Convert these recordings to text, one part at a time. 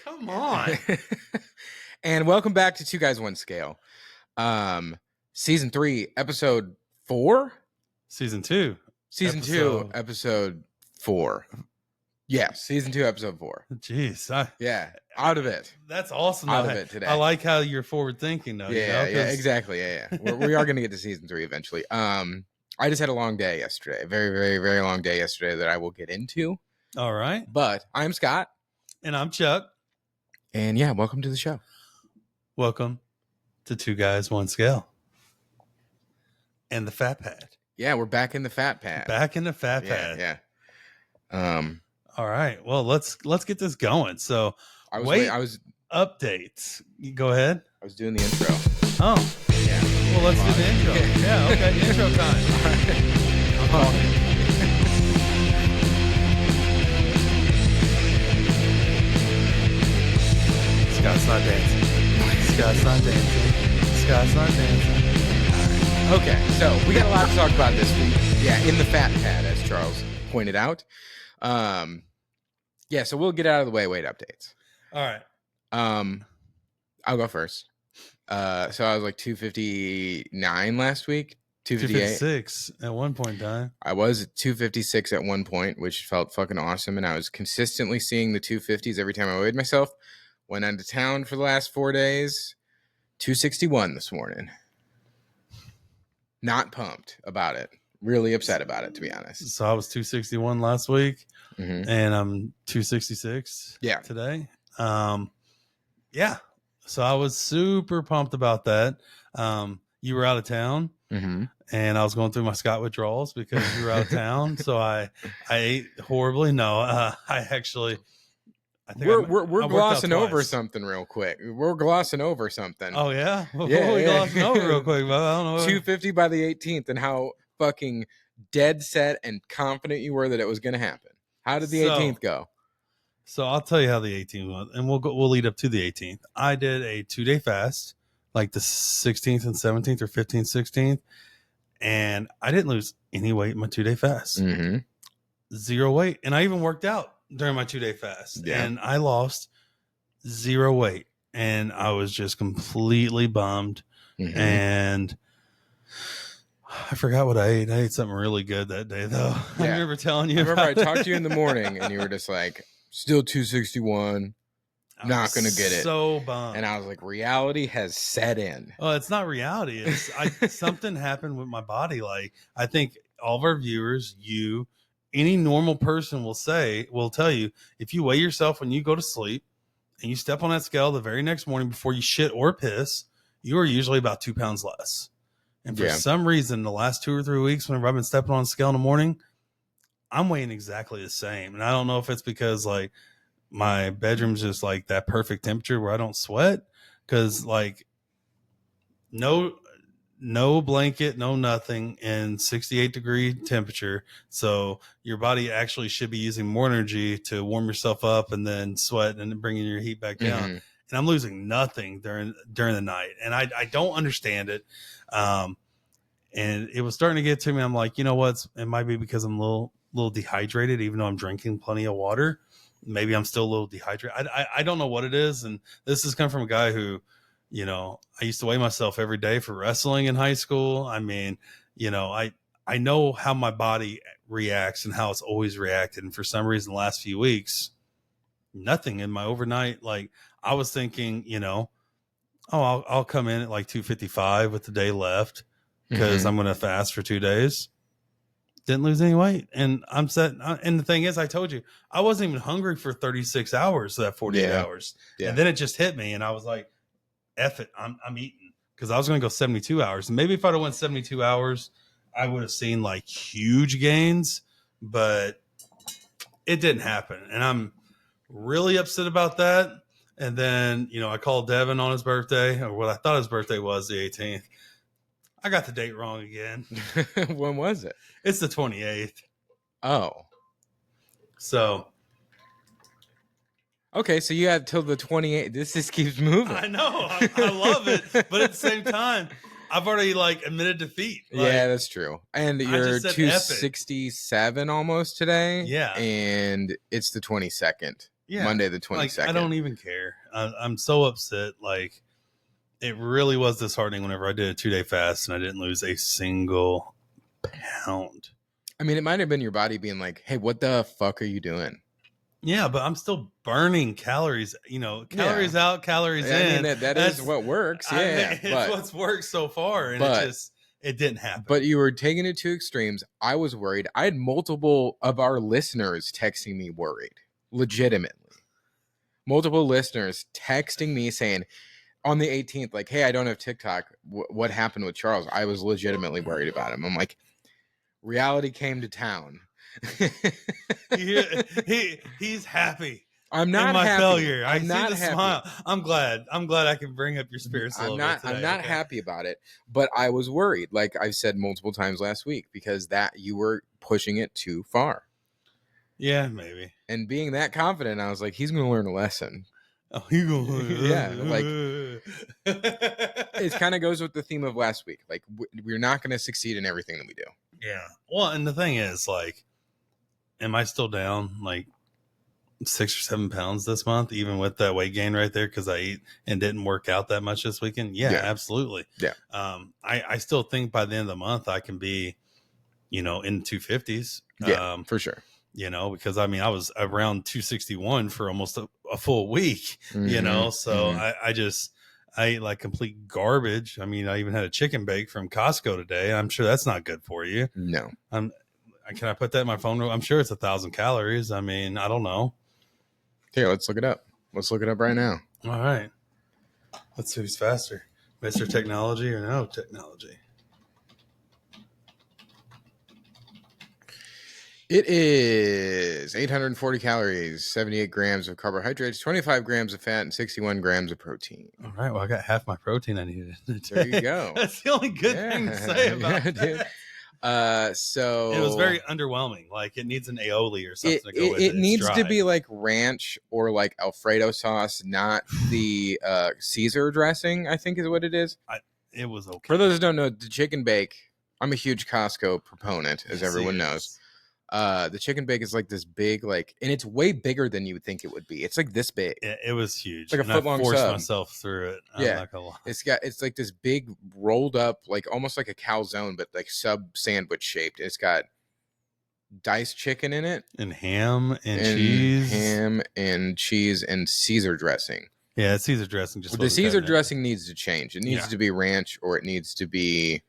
Come on. And welcome back to Two Guys One Scale. Season 3, episode 4? Season 2. Season 2, episode 4. Yeah, season 2, episode 4. Jeez. Yeah, out of it. That's awesome. Out of it today. I like how you're forward thinking though. Yeah, exactly. Yeah. We are going to get to season 3 eventually. I just had a long day yesterday. A very, very, very long day yesterday that I will get into. All right. But I'm Scott. And I'm Chuck. And yeah, welcome to the show. Welcome to Two Guys One Scale. And the Fat Pad. Yeah, we're back in the Fat Pad. Back in the Fat Pad. Yeah. All right. Well, let's get this going. So I was updates. You go ahead. I was doing the intro. Oh. Yeah. Well, let's do the intro. Yeah, okay. Intro time. All right. I'm talking. Scott's not dancing. Scott's not dancing. Scott's not dancing. Okay, so we got a lot to talk about this week. Yeah, in the Fat Pad, as Charles pointed out. Yeah, so we'll get out of the way. Weight updates. All right. I'll go first. So I was like 259 last week. 256 at one point in time. I was at 256 at one point, which felt fucking awesome, and I was consistently seeing the 250s every time I weighed myself. Went out of town for the last 4 days. 261 this morning. Not pumped about it. Really upset about it, to be honest. So I was 261 last week, Mm-hmm. and I'm 266 today. Yeah. So I was super pumped about that. You were out of town, Mm-hmm. and I was going through my Scott withdrawals because you were out of town. So I ate horribly. No, I think we're glossing over something real quick. We're glossing over something. Oh yeah, Yeah. glossing over real quick. But I don't know. 250 by the 18th, and how fucking dead set and confident you were that it was going to happen. How did the 18th go? So I'll tell you how the 18th went, and we'll lead up to the 18th. I did a 2-day fast, like the 16th and 17th, or 15th, 16th, and I didn't lose any weight in my 2-day fast. Mm-hmm. 0 weight, and I even worked out during my 2-day fast, and I lost 0 weight, and I was just completely bummed. Mm-hmm. And I forgot what I ate. I ate something really good that day, though. Yeah. I remember telling you. I remember I talked to you in the morning, and you were just like, still 261. Not going to get it. So bummed. And I was like, reality has set in. Well, it's not reality. It's something happened with my body. Like, I think all of our viewers, any normal person will tell you, if you weigh yourself when you go to sleep and you step on that scale the very next morning before you shit or piss, you are usually about 2 pounds less. And for some reason, the last 2 or 3 weeks, whenever I've been stepping on a scale in the morning, I'm weighing exactly the same. And I don't know if it's because like my bedroom's just like that perfect temperature where I don't sweat. Cause like no blanket, no nothing, in 68-degree temperature. So your body actually should be using more energy to warm yourself up and then sweat and then bringing your heat back down. Mm-hmm. And I'm losing nothing during the night. And I don't understand it. And it was starting to get to me. I'm like, you know what? It might be because I'm a little dehydrated, even though I'm drinking plenty of water. Maybe I'm still a little dehydrated. I don't know what it is. And this has come from a guy who, I used to weigh myself every day for wrestling in high school. I mean, I know how my body reacts and how it's always reacted. And for some reason, the last few weeks, nothing in my overnight. Like I was thinking, I'll come in at like 255 with the day left because I'm going to fast for 2 days. Didn't lose any weight. And I'm set. And the thing is, I told you, I wasn't even hungry for 36 hours, so that 48 hours. Yeah. And then it just hit me. And I was like, F it, I'm eating, because I was going to go 72 hours. And maybe if I'd have went 72 hours, I would have seen like huge gains, but it didn't happen. And I'm really upset about that. And then, I called Devin on his birthday, or what I thought his birthday was, the 18th. I got the date wrong again. When was it? It's the 28th. Oh. So. Okay, so you have till the 28th. This just keeps moving. I know. I love it. But at the same time, I've already admitted defeat. Yeah, that's true. And you're 267 almost today. Yeah. And it's the 22nd. Yeah. Monday the Like, 22nd. I don't even care. I'm so upset. Like, it really was disheartening whenever I did a 2-day fast and I didn't lose a single pound. I mean, it might have been your body being like, hey, what the fuck are you doing? Yeah, but I'm still burning calories. Calories out, calories I in. mean, that is what works. Yeah. It's what's worked so far, and it didn't happen. But you were taking it to extremes. I was worried. I had multiple of our listeners texting me worried, legitimately. Multiple listeners texting me saying on the 18th, like, hey, I don't have TikTok. What happened with Charles? I was legitimately worried about him. I'm like, reality came to town. He's happy. I'm not in my happy. failure. I'm I not see the happy. smile. I'm glad I can bring up your spirits a little bit today. I'm not happy about it, but I was worried, like I've said multiple times last week, because that you were pushing it too far. Yeah, maybe. And being that confident, I was like, he's going to learn a lesson. Oh, you going? Yeah, like it kind of goes with the theme of last week. Like we're not going to succeed in everything that we do. Yeah. Well, and the thing is, like, am I still down like 6 or 7 pounds this month, even with that weight gain right there? Because I ate and didn't work out that much this weekend. Yeah, absolutely. Yeah. I still think by the end of the month I can be, in the 250s. Yeah, for sure. Because I mean, I was around 261 for almost a full week, so I ate like complete garbage. I mean, I even had a chicken bake from Costco today. I'm sure that's not good for you. No. Can I put that in my phone? I'm sure it's 1,000 calories. I mean, I don't know. Here, let's look it up. Let's look it up right now. All right. Let's see who's faster, Mr. Technology or no technology. It is 840 calories, 78 grams of carbohydrates, 25 grams of fat, and 61 grams of protein. All right. Well, I got half my protein I needed. There you go. That's the only good thing to say about that. Dude. So it was very underwhelming. Like, it needs an aioli or something to go with it. It needs to be like ranch or like Alfredo sauce, not the Caesar dressing, I think is what it is. It was okay. For those who don't know, the chicken bake, I'm a huge Costco proponent, as everyone knows. The chicken bake is like this big, like, and it's way bigger than you would think it would be. It's like this big. It was huge. Like a foot long sub. I forced myself through it. I'm not gonna lie. It's like this big rolled up, like almost like a calzone, but like sub sandwich shaped. It's got diced chicken in it, and ham and cheese and Caesar dressing. Yeah, Caesar dressing. The Caesar dressing needs to change. It needs to be ranch, or it needs to be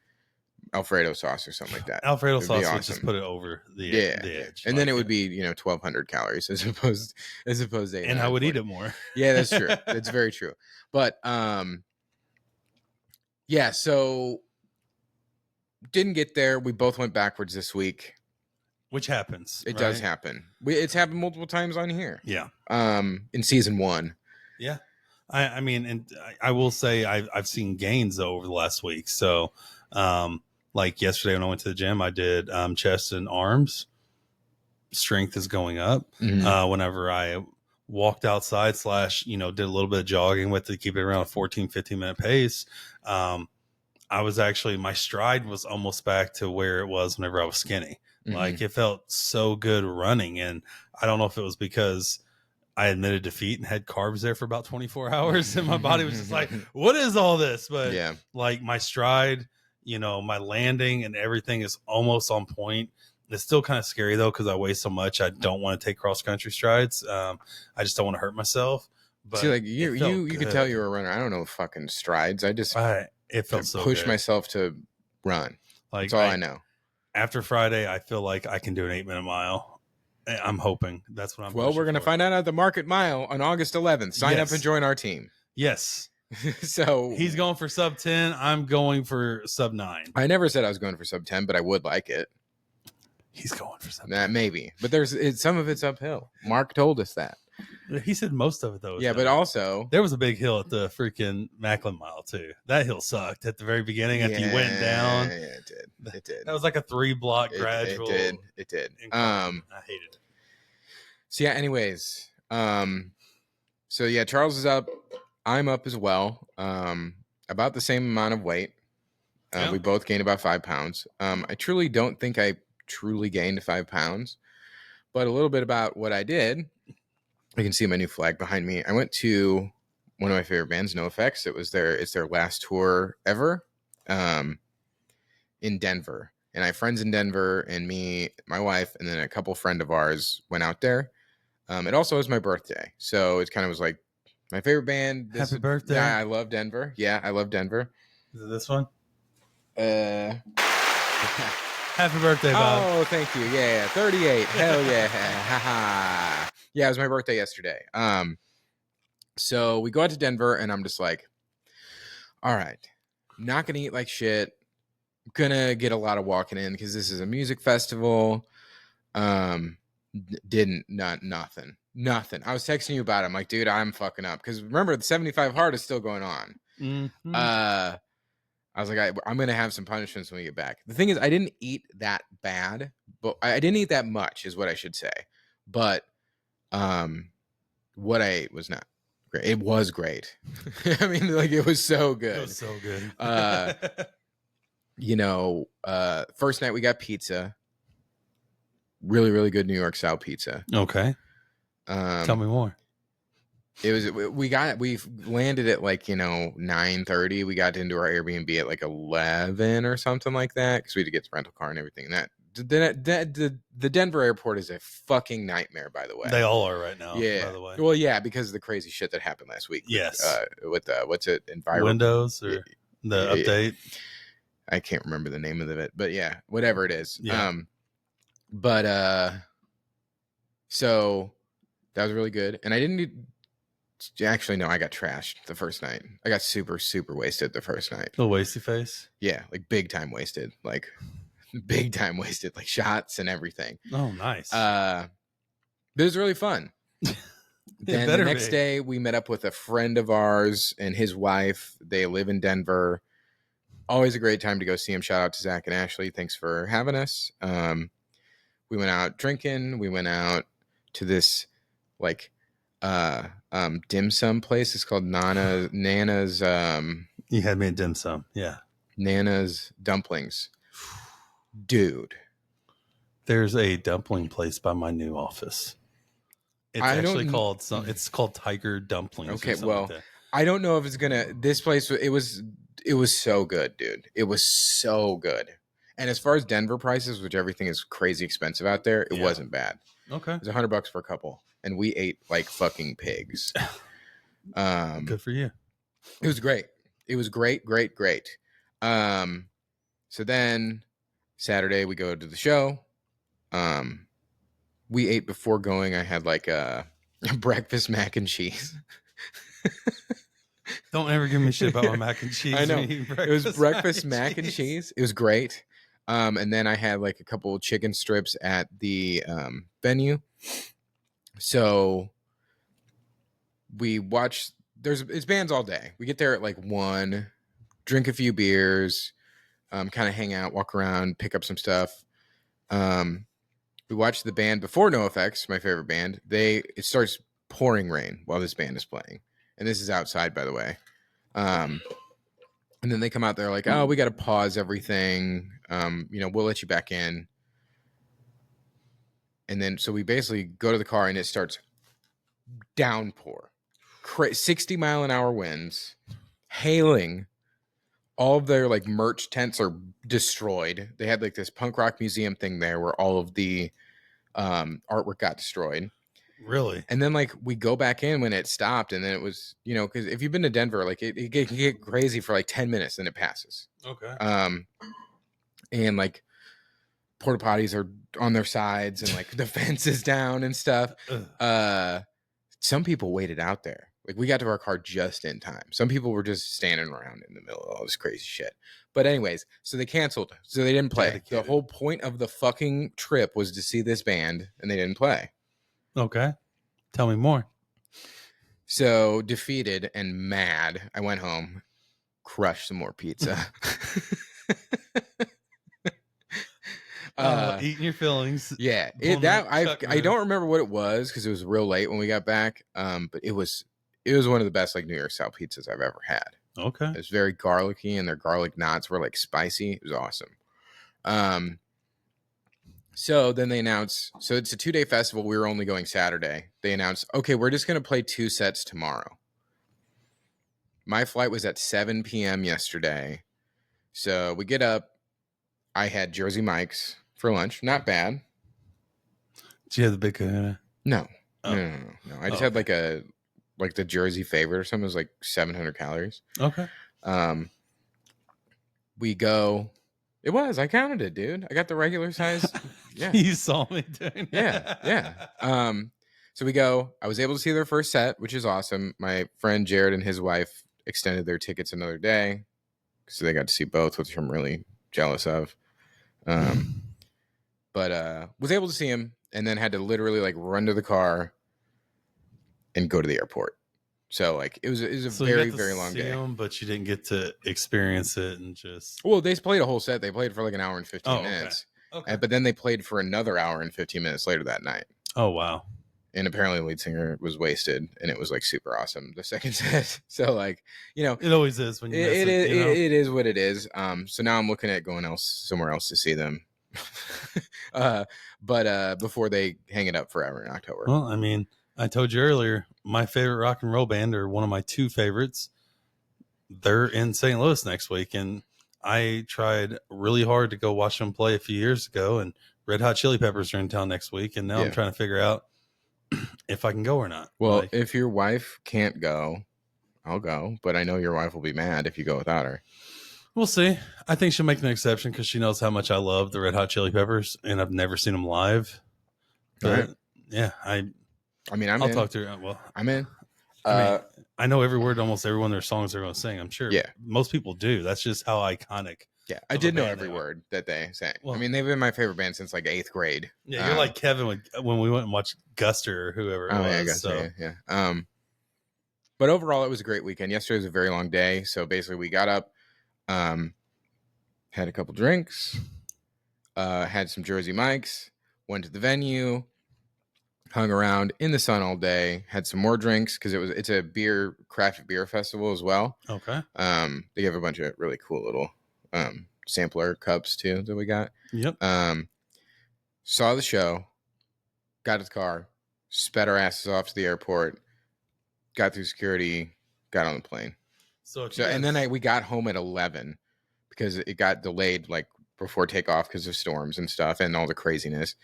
Alfredo sauce or something like that. Alfredo sauce would just put it over the edge. And then it would be 1,200 calories as opposed to. And I would eat it more. Yeah, that's true. That's very true. But so didn't get there. We both went backwards this week, which happens. It does happen. It's happened multiple times on here. Yeah. In season 1. Yeah. I mean, and I will say I've seen gains though over the last week. So, like yesterday when I went to the gym, I did chest and arms. Strength is going up. Mm-hmm. Whenever I walked outside / did a little bit of jogging with it to keep it around a 15 minute pace. I was actually, my stride was almost back to where it was whenever I was skinny. Mm-hmm. Like, it felt so good running. And I don't know if it was because I admitted defeat and had carbs there for about 24 hours and my body was just like, what is all this? But like my stride, my landing and everything is almost on point. It's still kind of scary though, because I weigh so much. I don't want to take cross country strides. I just don't want to hurt myself. But see, like you could tell you're a runner. I don't know fucking strides. I just it felt so push good. myself to run. Like, that's all I know. After Friday, I feel like I can do an 8-minute mile. I'm hoping that's what I'm. Well, we're going to find out at the Market Mile on August 11th. Sign up and join our team. Yes. So he's going for sub 10. I'm going for sub 9. I never said I was going for sub 10, but I would like it. He's going for sub 10. Maybe, but some of it's uphill. Mark told us that. He said most of it though. Yeah, but also there was a big hill at the freaking Macklin Mile too. That hill sucked at the very beginning after you went down. Yeah, it did. It did. That was like a 3-block gradual. It did. I hated it. So yeah. Anyways, so yeah, Charles is up. I'm up as well. About the same amount of weight. We both gained about 5 pounds. I truly don't think I truly gained 5 pounds, but a little bit about what I did. You can see my new flag behind me. I went to one of my favorite bands, NoFX. It's their last tour ever, in Denver. And I have friends in Denver, and me, my wife, and then a couple friend of ours went out there. It also was my birthday, so it kind of was like my favorite band. Happy birthday! Yeah, I love Denver. Yeah, I love Denver. Is it this one? Happy birthday, Bob! Oh, thank you. Yeah, 38. Hell yeah! Yeah, it was my birthday yesterday. So we go out to Denver, and I'm just like, all right, not gonna eat like shit. Gonna get a lot of walking in because this is a music festival. Nothing. I was texting you about it. I'm like, dude, I'm fucking up because remember the 75 hard is still going on. Mm-hmm. I was like, I'm gonna have some punishments when we get back. The thing is, I didn't eat that bad, but I didn't eat that much, is what I should say. But what I ate was not great. It was great. I mean, like it was so good. It was so good. First night we got pizza. Really, really good New York style pizza. Okay. Tell me more. We landed at like 9:30. We got into our Airbnb at like 11 or something like that because we had to get the rental car and everything. The Denver airport is a fucking nightmare, by the way. They all are right now. Yeah. By the way. Well, yeah, because of the crazy shit that happened last week. Yes. With what's it? Environment Windows or the update. I can't remember the name of it, but yeah, whatever it is. Yeah. So that was really good, and I didn't. Actually, no, I got trashed the first night. I got super, super wasted the first night. A wasty face? Yeah, like big time wasted. Like big time wasted, like shots and everything. Oh, nice. But it was really fun. Then the next day, we met up with a friend of ours and his wife. They live in Denver. Always a great time to go see him. Shout out to Zach and Ashley. Thanks for having us. We went out drinking. We went out to this like dim sum place. It's called Nana's. You had me at dim sum. Yeah. Nana's dumplings. Dude. There's a dumpling place by my new office. It's called Tiger Dumplings. Okay, well, like I don't know if it's this place, it was so good, dude. It was so good. And as far as Denver prices, which everything is crazy expensive out there, it wasn't bad. Okay. It was $100 for a couple. And we ate like fucking pigs. Good for you. It was great. It was great. So then Saturday we go to the show. We ate before going. I had like a breakfast mac and cheese. Don't ever give me shit about my mac and cheese. I know. It was breakfast mac and cheese. It was great. And then I had like a couple of chicken strips at the venue. So we watch. It's bands all day. We get there at like 1, drink a few beers, kind of hang out, walk around, pick up some stuff. We watched the band before NoFX, my favorite band. It starts pouring rain while this band is playing, and this is outside, by the way. And then they come out there like, oh, we got to pause everything. We'll let you back in. And then so we basically go to the car and it starts downpour, 60-mile-an-hour winds, hailing. All of their like merch tents are destroyed. They had like this punk rock museum thing there where all of the artwork got destroyed. Really? And then like we go back in when it stopped, and then it was, because if you've been to Denver, like it can get crazy for like 10 minutes, then it passes. Okay. And like porta potties are on their sides and like the fence is down and stuff. Some people waited out there. Like we got to our car just in time. Some people were just standing around in the middle of all this crazy shit. But anyways, so they canceled. So they didn't play. Dedicated. The whole point of the fucking trip was to see this band, and they didn't play. Okay. Tell me more. So defeated and mad, I went home, crushed some more pizza. Eating your feelings. Yeah. I don't remember what it was because it was real late when we got back. But it was one of the best like New York style pizzas I've ever had. Okay. It was very garlicky, and their garlic knots were like spicy. It was awesome. So then they announced, so it's a 2-day festival. We were only going Saturday. They announced, okay, we're just going to play 2 sets tomorrow. My flight was at 7 p.m. yesterday. So we get up. I had Jersey Mike's for lunch. Not bad. Did you have the big kahuna? No. Oh. No. I just had like the Jersey favorite or something. It was like 700 calories. Okay. We go. It was. I counted it, dude. I got the regular size. Yeah. You saw me doing that. Yeah. So we go. I was able to see their first set, which is awesome. My friend Jared and his wife extended their tickets another day, so they got to see both, which I'm really jealous of. But was able to see him, and then had to literally like run to the car and go to the airport. So like it was a very long day. But you didn't get to experience it and just. Well, they played a whole set. They played for like an hour and 15 minutes. Okay. But then they played for another hour and 15 minutes later that night. Oh wow. And apparently the lead singer was wasted, and it was like super awesome the second set. So like, you know, it always is when you miss it, you know? It is what it is. So now I'm looking at going somewhere else to see them. But before they hang it up forever in October. Well, I mean, I told you earlier, my favorite rock and roll band, or one of my 2 favorites, they're in St. Louis next week, and I tried really hard to go watch them play a few years ago, and Red Hot Chili Peppers are in town next week, and now I'm trying to figure out if I can go or not. Well, if your wife can't go, I'll go, but I know your wife will be mad if you go without her. We'll see. I think she'll make an exception because she knows how much I love the Red Hot Chili Peppers, and I've never seen them live. But right. Yeah, I'll talk to her. Well, I'm in. I know every word, almost every one of their songs they're going to sing. I'm sure. Yeah, most people do. That's just how iconic. Yeah, I did know every word that they sang. Well, I mean, they've been my favorite band since like 8th grade. Yeah, you're like Kevin when we went and watched Guster or whoever it was. Yeah. But overall, it was a great weekend. Yesterday was a very long day. So basically, we got up, had a couple drinks, had some Jersey Mike's, went to the venue, hung around in the sun all day, had some more drinks because it's a craft beer festival as well. Okay. They have a bunch of really cool little sampler cups too that we got. Yep. Saw the show, got to the car, sped our asses off to the airport, got through security, got on the plane. And then we got home at 11 because it got delayed like before takeoff because of storms and stuff and all the craziness.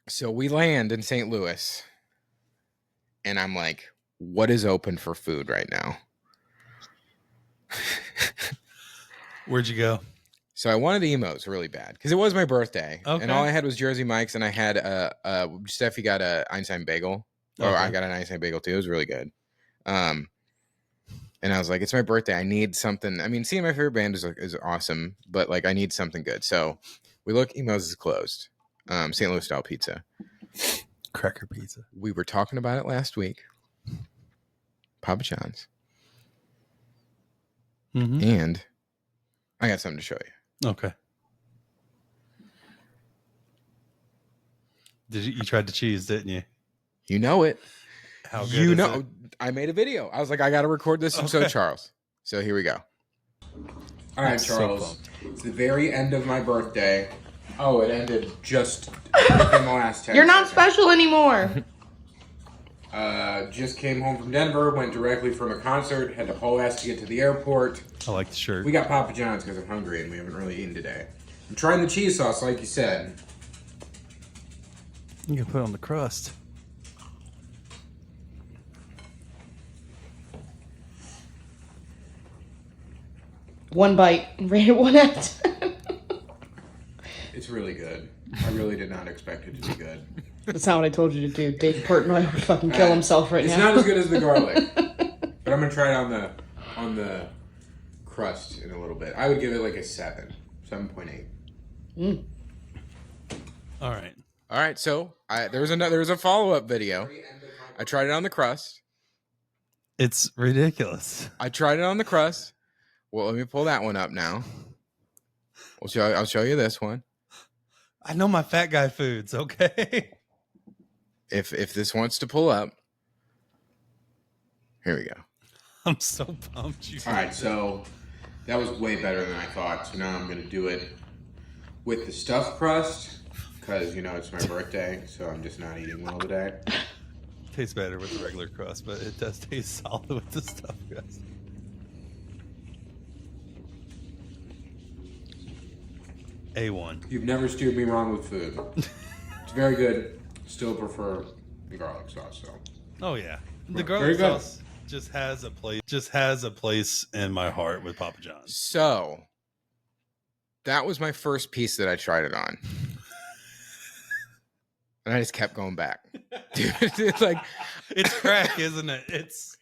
So we land in St. Louis, and I'm like, what is open for food right now? Where'd you go? So I wanted Emo's really bad because it was my birthday. Okay. And all I had was Jersey Mike's, and I had Steffi got a Einstein bagel. Or I got an Einstein bagel too. It was really good. And I was like, it's my birthday. I need something. I mean, seeing my favorite band is awesome, but like I need something good. So we look, Emo's is closed. St. Louis style pizza. Cracker pizza. We were talking about it last week. Papa John's. Mm-hmm. And I got something to show you. Okay. You tried the cheese, didn't you? You know it. How good is it? I made a video. I was like, I got to record this and show Charles. So here we go. All right, Charles. It's the very end of my birthday. Oh, it ended just within the last 10 You're not special anymore. Just came home from Denver, went directly from a concert, had to haul ass to get to the airport. I like the shirt. We got Papa John's because I'm hungry and we haven't really eaten today. I'm trying the cheese sauce, like you said. You can put it on the crust. One bite, rate it 1 out of 10. It's really good. I really did not expect it to be good. That's not what I told you to do. Dave Portnoy would fucking kill himself right now. It's not as good as the garlic, but I'm gonna try it on the crust in a little bit. I would give it like a 7.8. All right. So there was a follow-up video. I tried it on the crust. It's ridiculous. I tried it on the crust. Well, let me pull that one up now. I'll show you this one. I know my fat guy foods, okay? If this wants to pull up, here we go. I'm so pumped. All right, so that was way better than I thought. So now I'm going to do it with the stuffed crust, because, you know, it's my birthday, so I'm just not eating well today. Tastes better with the regular crust, but it does taste solid with the stuffed crust. A1. You've never steered me wrong with food. It's very good. Still prefer the garlic sauce, though. Oh yeah, the Very garlic good. sauce just has a place. Just has a place in my heart with Papa John's. So that was my first piece that I tried it on. And I just kept going back. Dude, it's like It's crack, isn't it? It's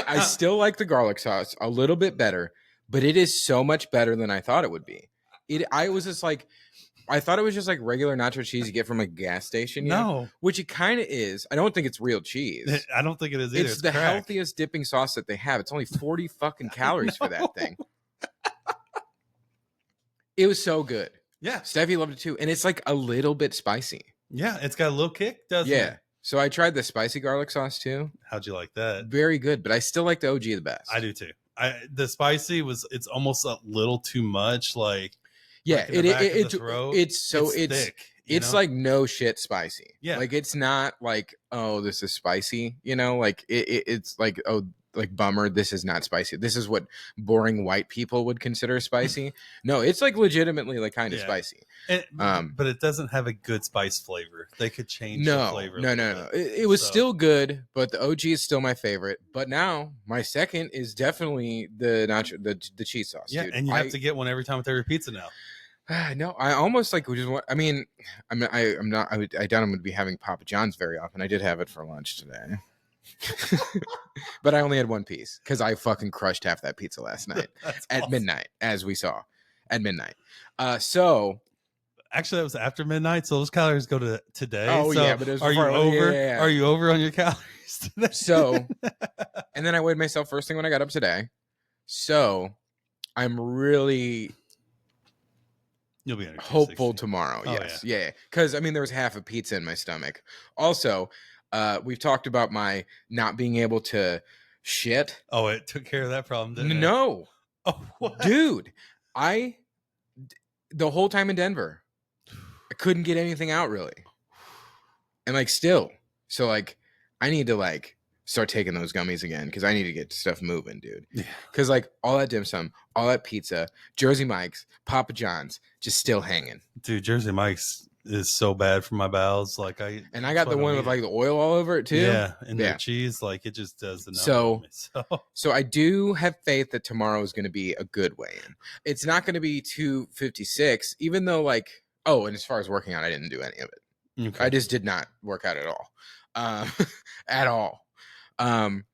I still like the garlic sauce a little bit better, but it is so much better than I thought it would be. I was just like, I thought it was just like regular nacho cheese you get from a gas station. You know? no. Which it kind of is. I don't think it's real cheese. I don't think it is either. It's the crack. healthiest dipping sauce that they have. It's only 40 fucking calories for that thing. It was so good. Yeah, Steffi loved it too. And it's like a little bit spicy. yeah. It's got a little kick, doesn't Yeah. it? So I tried the spicy garlic sauce too. How'd you like that? Very good, but I still like the OG the best. I do too. The spicy it's almost a little too much. Like Yeah, in the back of the it's throat. it's thick. it's know? like no shit spicy. Yeah. Like it's not like, oh, this is spicy, you know, like it's like, oh, like bummer, this is not spicy. This is what boring white people would consider spicy. No, it's like legitimately like kind of Yeah. spicy. And, but it doesn't have a good spice flavor. They could change the flavor. No. It was still good, but the OG is still my favorite. But now my second is definitely the nacho, the cheese sauce. Yeah, dude. and you have to get one every time with every pizza now. No, I almost like just want. I mean, I'm not. I doubt I'm going to be having Papa John's very often. I did have it for lunch today, but I only had one piece because I fucking crushed half that pizza last night at awesome. midnight, as we saw at midnight. So Actually, that was after midnight, so those calories go to today. Oh, so yeah, but it was are you before- over? yeah. Are you over on your calories today? so, and then I weighed myself first thing when I got up today. So I'm really You'll be under hopeful 260. tomorrow. Oh, Yes. Yeah. Because I mean, there was half a pizza in my stomach. Also, we've talked about my not being able to shit. Oh, it took care of that problem, didn't it? No, Oh, what? dude, the whole time in Denver, I couldn't get anything out really. And like still. So like I need to like start taking those gummies again because I need to get stuff moving, dude. Yeah. Because like all that dim sum, all that pizza, Jersey Mike's, Papa John's, just still hanging. Dude, Jersey Mike's is so bad for my bowels. Like I got the one with like the oil all over it too. Yeah, and Yeah. the cheese, like it just does the number So- on me. So I do have faith that tomorrow is going to be a good weigh-in. It's not going to be 256, even though like, oh, and as far as working out, I didn't do any of it. Okay. I just did not work out at all. At all. When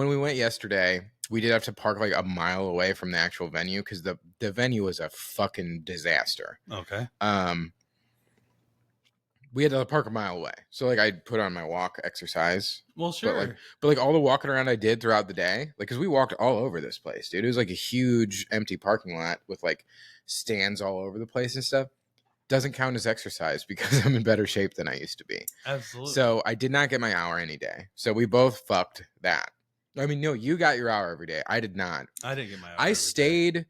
we went yesterday, we did have to park like a mile away from the actual venue because the venue was a fucking disaster. Okay. We had to park a mile away. So like I put on my walk exercise. Well, sure. But like all the walking around I did throughout the day, like because we walked all over this place, dude. It was like a huge empty parking lot with like stands all over the place and stuff. Doesn't count as exercise because I'm in better shape than I used to be. Absolutely. So I did not get my hour any day. So we both fucked that. I mean, no, you got your hour every day. I did not. I didn't get my. I stayed,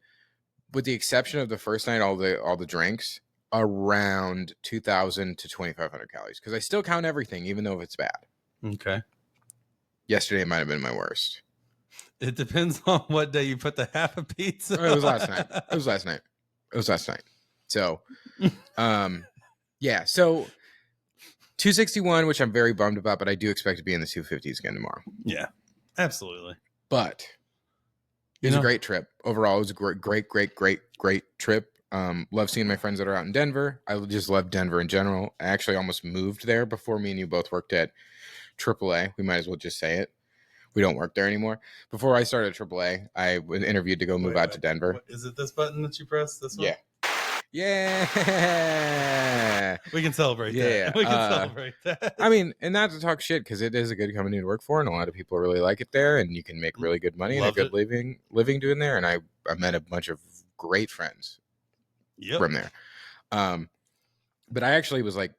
with the exception of the first night, all the drinks, around 2,000 to 2,500 calories because I still count everything, even though it's bad. Okay. Yesterday might have been my worst. It depends on what day you put the half a pizza. Oh, it was last night. It was last night. So, yeah. So 261, which I'm very bummed about, but I do expect to be in the 250s again tomorrow. Yeah, absolutely. But it was a great trip. Overall, it was a great trip. Love seeing my friends that are out in Denver. I just love Denver in general. I actually almost moved there before me and you both worked at AAA. We might as well just say it. We don't work there anymore. Before I started at AAA, I was interviewed to go move out to Denver. Is it this button that you press? This one? Yeah. Yeah. We can celebrate Yeah. that. We can celebrate that. I mean, and not to talk shit because it is a good company to work for, and a lot of people really like it there, and you can make really good money and a Loved good it. living doing there. And I met a bunch of great friends from there. But I actually was like,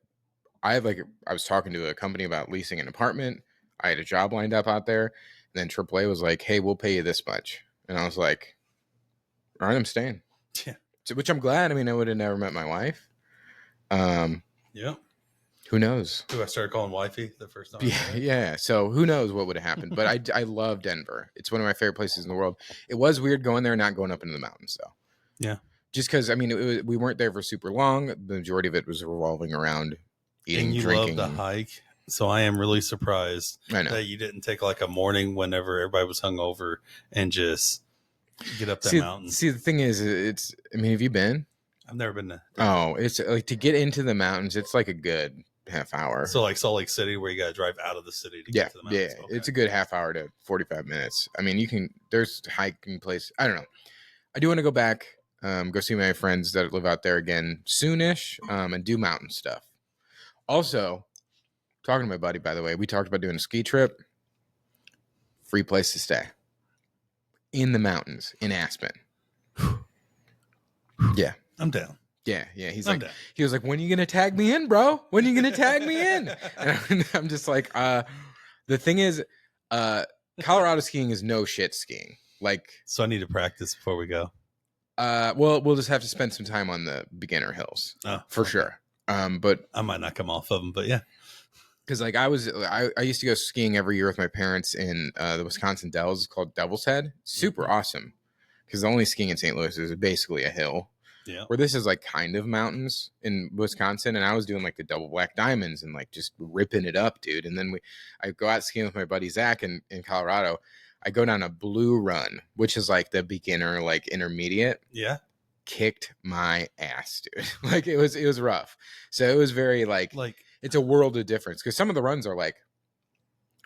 I was talking to a company about leasing an apartment. I had a job lined up out there, and then AAA was like, "Hey, we'll pay you this much," and I was like, "All right, I'm staying." Yeah. which I'm glad. I mean, I would have never met my wife. Yeah. Who knows? Who I started calling wifey the first time. Yeah. So who knows what would have happened? But I love Denver. It's one of my favorite places in the world. It was weird going there, not going up into the mountains though. Yeah. Just because I mean, we weren't there for super long. The majority of it was revolving around eating, and you drinking. love the hike. So I am really surprised I know. that you didn't take like a morning whenever everybody was hungover and just get up that mountain. See, the thing is, it's. I mean, have you been? I've never been to. Oh, it's like to get into the mountains. It's like a good half hour. So like Salt Lake City, where you got to drive out of the city to get to the mountains. Yeah, it's a good half hour to 45 minutes. I mean, you can. There's hiking place. I don't know. I do want to go back, go see my friends that live out there again soonish, and do mountain stuff. Also, talking to my buddy, by the way, we talked about doing a ski trip. Free place to stay in the mountains in Aspen. Yeah, I'm down. Yeah. He was like, when are you gonna tag me in, bro? When are you gonna tag me in? And I'm just like, the thing is, Colorado skiing is no shit skiing. Like, so I need to practice before we go. Well, we'll just have to spend some time on the beginner hills for sure. But I might not come off of them, but yeah. Because like I used to go skiing every year with my parents in the Wisconsin Dells. It's called Devil's Head. Super awesome. Because the only skiing in St. Louis is basically a hill. Yeah. Where this is like kind of mountains in Wisconsin, and I was doing like the double black diamonds and like just ripping it up, dude. And then I go out skiing with my buddy Zach in Colorado. I go down a blue run, which is like the beginner, like intermediate. Yeah. Kicked my ass, dude. Like it was rough. So it was very like it's a world of difference because some of the runs are like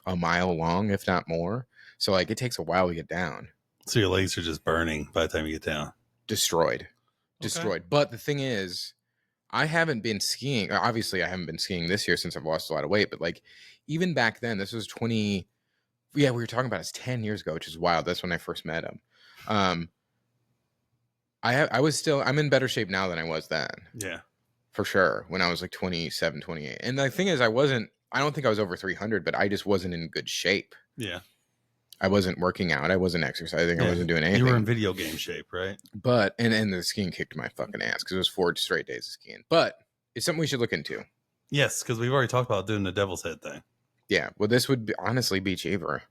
a mile long, if not more. So like it takes a while to get down. So your legs are just burning by the time you get down. Destroyed. But the thing is, I haven't been skiing. Obviously, I haven't been skiing this year since I've lost a lot of weight. But like even back then, this was 20. Yeah, we were talking about it's 10 years ago, which is wild. That's when I first met him. I'm in better shape now than I was then. Yeah. For sure. When I was like 27, 28. And the thing is, I don't think I was over 300, but I just wasn't in good shape. Yeah. I wasn't working out. I wasn't exercising. I wasn't doing anything. You were in video game shape, right? But, and the skiing kicked my fucking ass because it was 4 straight days of skiing. But it's something we should look into. Yes, because we've already talked about doing the Devil's Head thing. Yeah. Well, this would honestly be cheaper.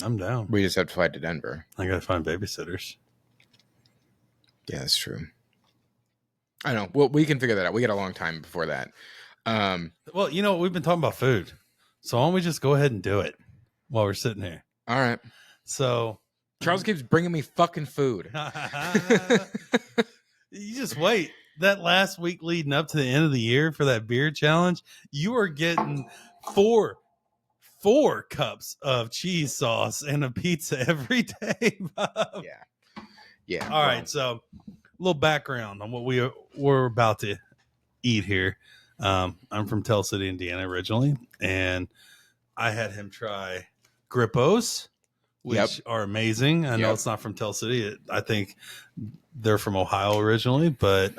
I'm down. We just have to fly to Denver. I got to find babysitters. Yeah, that's true. I know. Well, we can figure that out. We got a long time before that. Well, we've been talking about food. So why don't we just go ahead and do it while we're sitting here? All right. So Charles keeps bringing me fucking food. You just wait. That last week leading up to the end of the year for that beer challenge, you are getting four cups of cheese sauce and a pizza every day, Bob. Yeah. All right. So a little background on what we're about to eat here. I'm from Tell City, Indiana originally, and I had him try Grippos, which are amazing. I know it's not from Tell City. I think they're from Ohio originally, but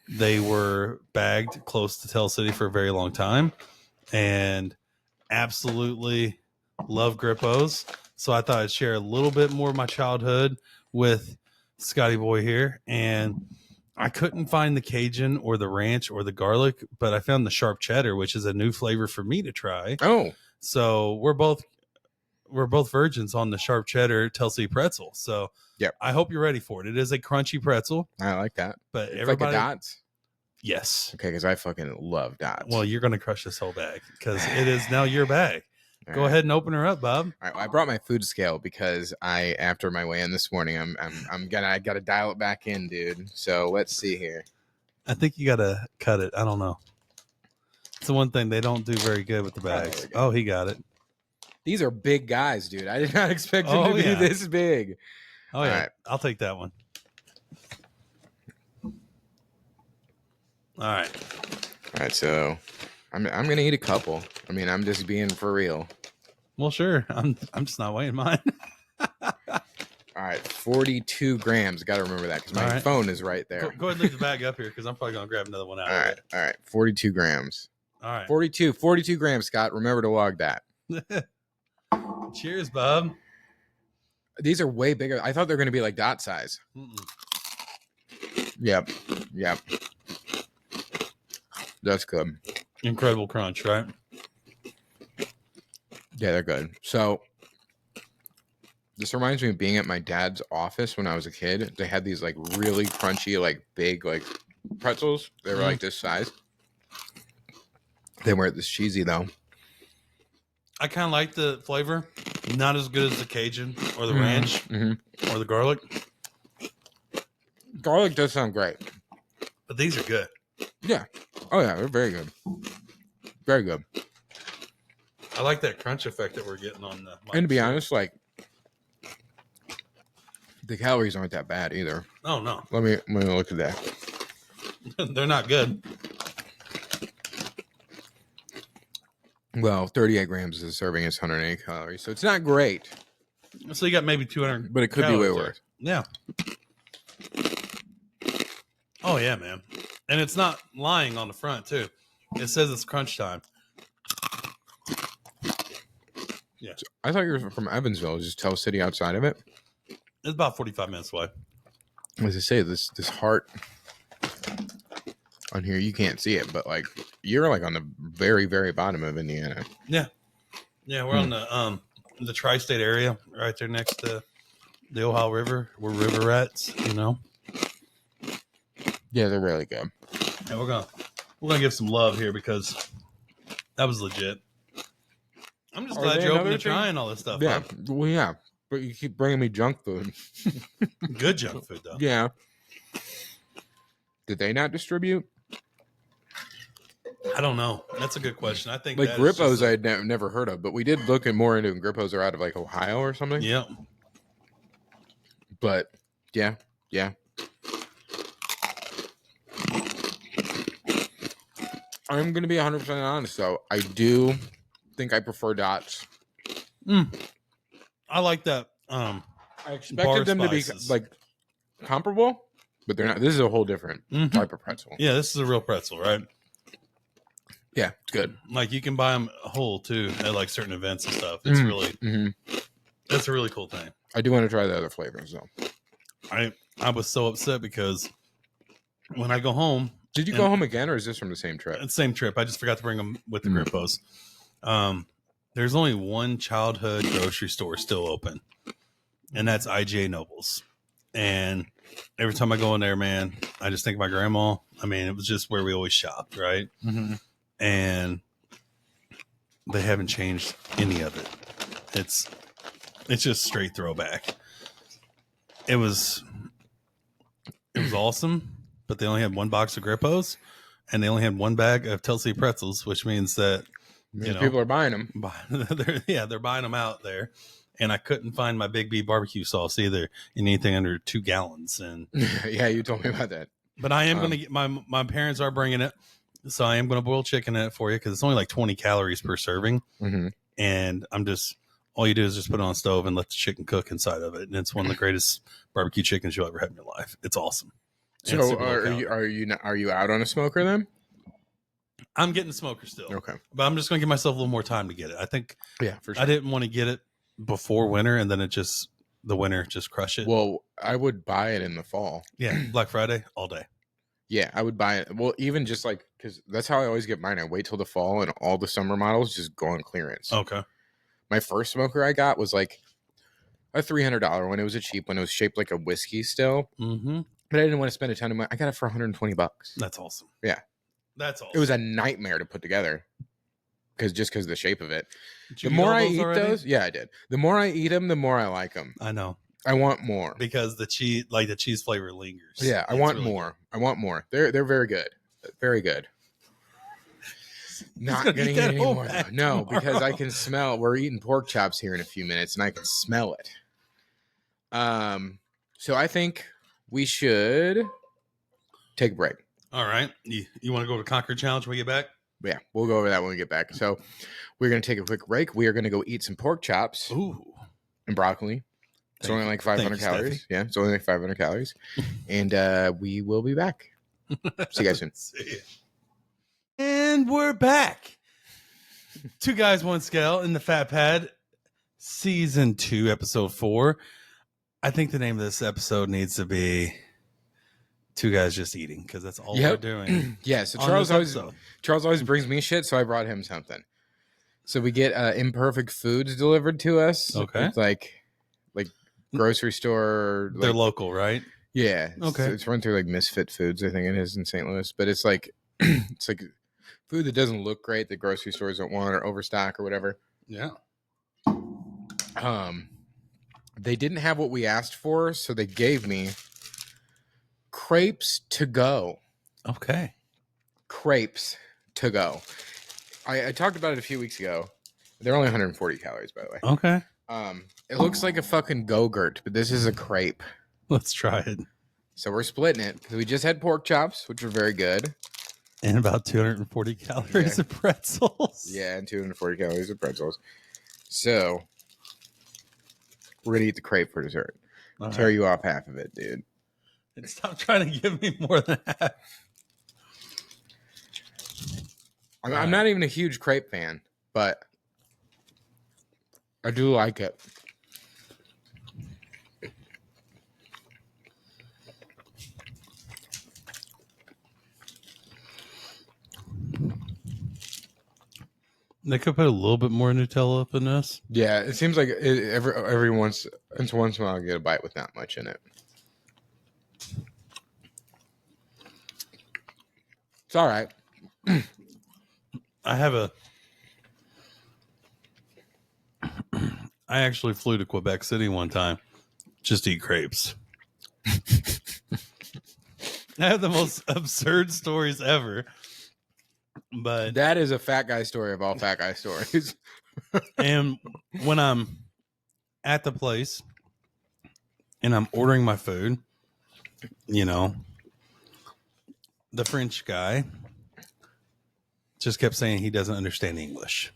they were bagged close to Tell City for a very long time, and absolutely love Grippos. So I thought I'd share a little bit more of my childhood with Scotty Boy here, and I couldn't find the Cajun or the ranch or the garlic, but I found the sharp cheddar, which is a new flavor for me to try. Oh, so we're both virgins on the sharp cheddar Tell City pretzel. So I hope you're ready for it. It is a crunchy pretzel. I like that. But it's everybody, like a Dots. Yes. Okay, because I fucking love Dots. Well, you're going to crush this whole bag because it is now your bag. Go ahead and open her up, Bob. All right. Well, I brought my food scale because after my weigh in this morning, I got to dial it back in, dude. So let's see here. I think you got to cut it. I don't know. It's the one thing they don't do very good with the bags. Oh, he got it. These are big guys, dude. I did not expect them to be this big. Oh, yeah. Right. I'll take that one. All right. All right. So I'm going to eat a couple. I mean, I'm just being for real. Well, sure. I'm just not weighing mine. All right. 42 grams. Got to remember that because my phone is right there. Go ahead and leave the bag up here because I'm probably going to grab another one out. All right. 42 grams. All right. 42 grams, Scott. Remember to log that. Cheers, Bob. These are way bigger. I thought they were going to be like Dot size. Mm-mm. Yep. That's good. Incredible crunch, right? Yeah, they're good. So this reminds me of being at my dad's office when I was a kid. They had these like really crunchy, like big, like pretzels. They were like this size. They weren't this cheesy though. I kind of like the flavor. Not as good as the Cajun or the ranch or the garlic. Garlic does sound great. But these are good. Yeah. Oh yeah, they're very good. Very good. I like that crunch effect that we're getting on the. And to be honest, like the calories aren't that bad either. Oh no. Let me look at that. They're not good. Well, 38 grams is a serving is 180 calories, so it's not great. So you got maybe 200, but it could be way worse. Yeah. Oh yeah, man. And it's not lying on the front too. It says it's crunch time. Yeah. So I thought you were from Evansville, just Tell City outside of it. It's about 45 minutes away. As I say, this heart on here, you can't see it, but like you're like on the very, very bottom of Indiana. Yeah. Yeah, we're on the tri-state area, right there next to the Ohio River. We're river rats, you know. Yeah, they're really good. And we're gonna give some love here because that was legit. I'm just glad you're open to trying all this stuff. Yeah, huh? well, yeah, but you keep bringing me junk food. Good junk food though. Yeah. Did they not distribute? I don't know. That's a good question. I think Like that is Grippos, just I had never heard of, but we did look more into Grippos are out of like Ohio or something. Yeah. But yeah. I'm gonna be 100% honest though. I do think I prefer Dots. I like that. I expected them to be like comparable, but they're not. This is a whole different type of pretzel. Yeah, this is a real pretzel, right? Yeah, it's good. Like you can buy them whole too at like certain events and stuff. It's really that's a really cool thing. I do want to try the other flavors though. I was so upset because when I go home, did you go home again, or is this from the same trip? It's the same trip. I just forgot to bring them with the Grippos. There's only one childhood grocery store still open, and that's IGA Nobles. And every time I go in there, man, I just think of my grandma. I mean, it was just where we always shopped, right? And they haven't changed any of it. It's just straight throwback. It was awesome, but they only had one box of Grippos, and they only had one bag of Tell City pretzels, which means that people are buying them. They're buying them out there. And I couldn't find my Big B barbecue sauce either in anything under 2 gallons. And yeah, you told me about that. But I am going to get my parents are bringing it, so I am going to boil chicken in it for you because it's only like 20 calories per serving. And all you do is just put it on the stove and let the chicken cook inside of it, and it's one of the greatest barbecue chickens you'll ever have in your life. It's awesome. So are you out on a smoker then? I'm getting a smoker still. Okay, but I'm just going to give myself a little more time to get it. I think. Yeah, for sure. I didn't want to get it before winter, and then the winter just crush it. Well, I would buy it in the fall. Yeah, Black Friday all day. Yeah, I would buy it. Well, even just like because that's how I always get mine. I wait till the fall, and all the summer models just go on clearance. Okay. My first smoker I got was like a $300 one. It was a cheap one. It was shaped like a whiskey still. But I didn't want to spend a ton of money. I got it for $120. That's awesome. Yeah, that's awesome. It was a nightmare to put together because of the shape of it. The more I eat those, yeah, I did. The more I eat them, the more I like them. I know. I want more because the cheese flavor lingers. Yeah, I want really more. Good. I want more. They're very good. Very good. Not gonna eat any more. No, because I can smell. We're eating pork chops here in a few minutes, and I can smell it. So I think we should take a break. All right. You want to go to Conquer Challenge when we get back? Yeah, we'll go over that when we get back. So we're gonna take a quick break. We are gonna go eat some pork chops. Ooh. And broccoli. It's only like 500 calories. Yeah, it's only like 500 calories. And we will be back. See you guys soon. See ya. And we're back. 2 Guys, 1 Scale in the Fat Pad, Season 2, Episode 4. I think the name of this episode needs to be two guys just eating because that's all Yep. we're doing. Yeah, so on Charles this always brings me shit, so I brought him something. So we get Imperfect Foods delivered to us. Okay. It's like grocery store. They're Like, local, right? yeah. Okay. It's run through like Misfit Foods, I think it is in St. Louis. But it's like it's like food that doesn't look great that grocery stores don't want or overstock or whatever. Yeah. They didn't have what we asked for, so they gave me crepes to go. Okay. Crepes to go. I talked about it a few weeks ago. They're only 140 calories, by the way. Okay. It looks like a fucking Go-Gurt, but this is a crepe. Let's try it. So we're splitting it because we just had pork chops, which were very good. And about 240 calories of pretzels. Yeah, and 240 calories of pretzels. So we're gonna eat the crepe for dessert. All Tear right. you off half of it, dude. And stop trying to give me more than half. I'm not even a huge crepe fan, but I do like it. They could put a little bit more Nutella up in this. Yeah, it seems like every once in a while I get a bite with not much in it. It's all right. I actually flew to Quebec City one time just to eat crepes. I have the most absurd stories ever. But That is a fat guy story of all fat guy stories. and when I'm at the place and I'm ordering my food, you know, the French guy just kept saying he doesn't understand English.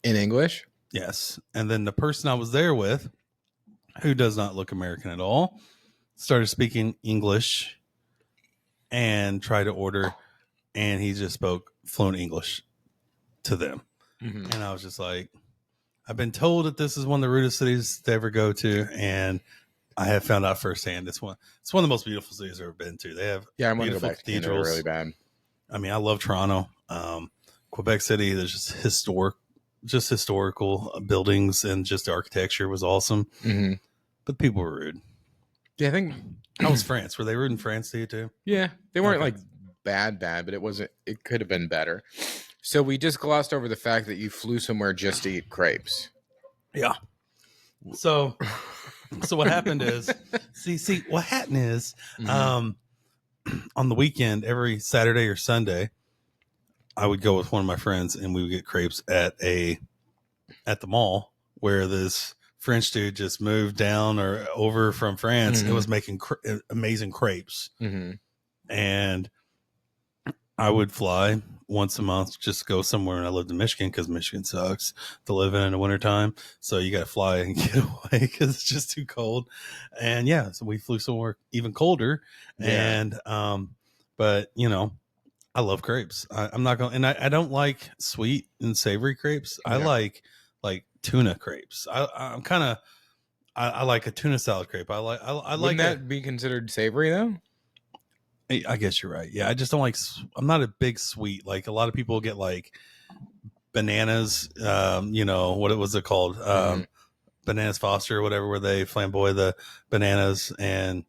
In English? Yes. And then the person I was there with, who does not look American at all, started speaking English and tried to order, and he just spoke fluent English to them. Mm-hmm. And I was just like, I've been told that this is one of the rudest cities to ever go to, and I have found out firsthand it's one of the most beautiful cities I've ever been to. They have Yeah, I want to go beautiful back to Canada really bad. I mean, I love Toronto. Quebec City, there's just historical buildings, and just the architecture was awesome. Mm-hmm. But people were rude. Yeah, I think How was France? Were they rude in France to you too? yeah, they weren't Okay. like bad, but it could have been better. So we just glossed over the fact that you flew somewhere just to eat crepes. Yeah. So what happened is, what happened is, Mhm. On the weekend, every Saturday or Sunday, I would go with one of my friends and we would get crepes at the mall where this French dude just moved down or over from France and was making amazing crepes. Mm-hmm. And I would fly once a month, just go somewhere. And I lived in Michigan because Michigan sucks to live in the wintertime. So you got to fly and get away because it's just too cold. And yeah, so we flew somewhere even colder. Yeah. And, but you know, I love crepes. I'm not going, and I don't like sweet and savory crepes. I Yeah. like tuna crepes. I'm kind of, I like a tuna salad crepe. I like Wouldn't that be considered savory though? I guess you're right. Yeah, I just don't like. I'm not a big sweet. Like a lot of people get like bananas. You know what it was it called? Bananas Foster or whatever, where they flamboy the bananas. And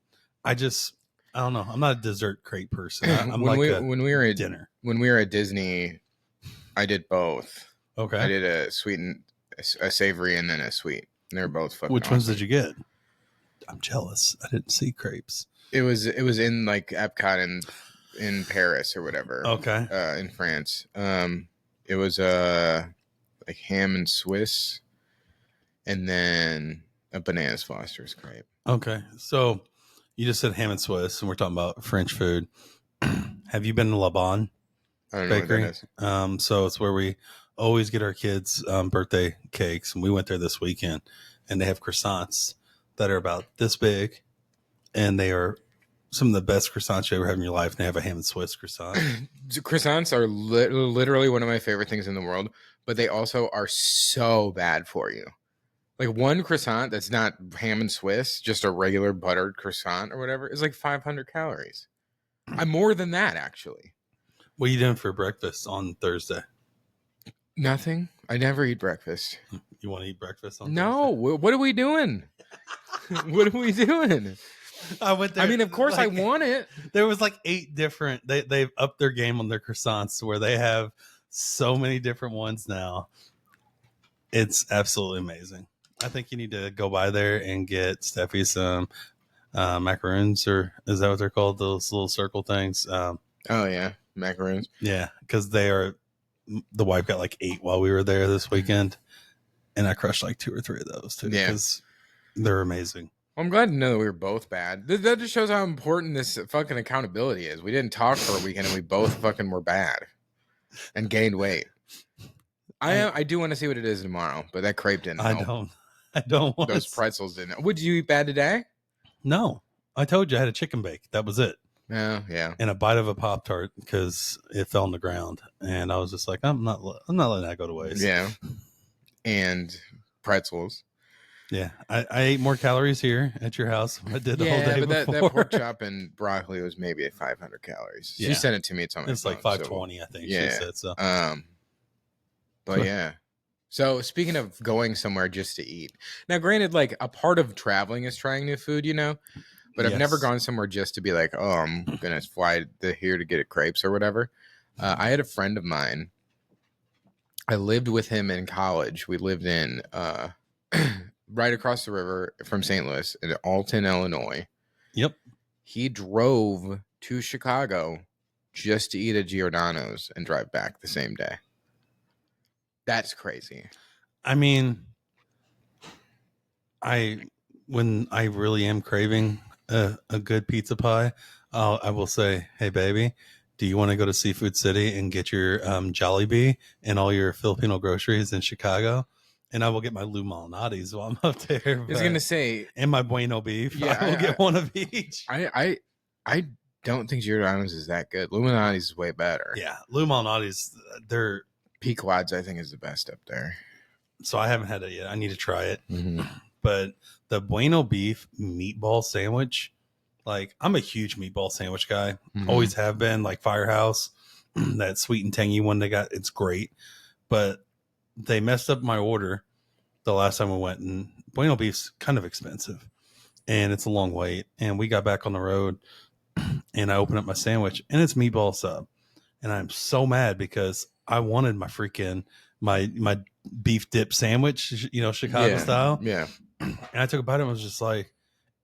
I don't know. I'm not a dessert crepe person. I'm when like we were at dinner. When we were at Disney, I did both. Okay. I did a sweet and a savory, and then a sweet. And they're both fucking. Which ones awesome. did you get? I'm jealous. I didn't see crepes. It was in like Epcot in Paris or whatever. Okay. In France. It was like ham and Swiss, and then a bananas Foster's crepe. Okay. So you just said ham and Swiss, and we're talking about French food. Have you been to La Bonne I don't know Bakery? what that is. So it's where we always get our kids' birthday cakes, and we went there this weekend, and they have croissants that are about this big, and they are some of the best croissants you ever have in your life. And they have a ham and Swiss croissant. Croissants are literally one of my favorite things in the world, but they also are so bad for you. Like one croissant that's not ham and Swiss, just a regular buttered croissant or whatever, is like 500 calories. I'm more than that, actually. What are you doing for breakfast on Thursday? Nothing. I never eat breakfast. You want to eat breakfast on No. What are we doing? What are we doing? Thursday? I went there. I mean, of course I like, want it. There was like 8 different. They've upped their game on their croissants to where they have so many different ones now. It's absolutely amazing. I think you need to go by there and get Steffi some macaroons, or is that what they're called? Those little circle things. Oh yeah, macaroons. Yeah, because they are. The wife got like 8 while we were there this weekend, and I crushed like 2 or 3 of those too. Yeah. Because they're amazing. Well, I'm glad to know that we were both bad. That just shows how important this fucking accountability is. We didn't talk for a weekend and we both fucking were bad and gained weight. I do want to see what it is tomorrow, but that crepe didn't help. I don't want Those pretzels didn't. Would you eat bad today? No, I told you I had a chicken bake. That was it. Yeah. And a bite of a Pop-Tart because it fell on the ground, and I was just like, I'm not letting that go to waste. Yeah. And pretzels. Yeah, I ate more calories here at your house than I did the whole day but before. that pork chop and broccoli was maybe at 500 calories. She Yeah. sent it to me. It's on my It's like phone, 520, I think. yeah. She said so. But yeah. So speaking of going somewhere just to eat, now granted, like a part of traveling is trying new food, you know, but I've never Yes. gone somewhere just to be like, oh, I'm gonna fly here to get a crepes or whatever. I had a friend of mine. I lived with him in college. We lived in right across the river from St. Louis in Alton, Illinois. Yep. He drove to Chicago just to eat at Giordano's and drive back the same day. That's crazy. I mean, when I really am craving a good pizza pie, I will say, hey, baby, do you want to go to Seafood City and get your Jollibee and all your Filipino groceries in Chicago? And I will get my Lou Malnati's while I'm up there. I was going to say. And my Bueno beef. Yeah, I will get one of each. I don't think Giordano's is that good. Luminati's is way better. Yeah. Lou Malnati's, they're... Pequod's, I think, is the best up there. So I haven't had it yet. I need to try it. Mm-hmm. But the Bueno beef meatball sandwich, like I'm a huge meatball sandwich guy. Mm-hmm. Always have been. Like Firehouse, that sweet and tangy one they got, it's great. But they messed up my order the last time we went, and Bueno beef's kind of expensive, and it's a long wait. And we got back on the road, and I opened up my sandwich, and it's meatball sub, and I'm so mad because I wanted my freaking my beef dip sandwich, you know, Chicago style. Yeah. And I took a bite and was just like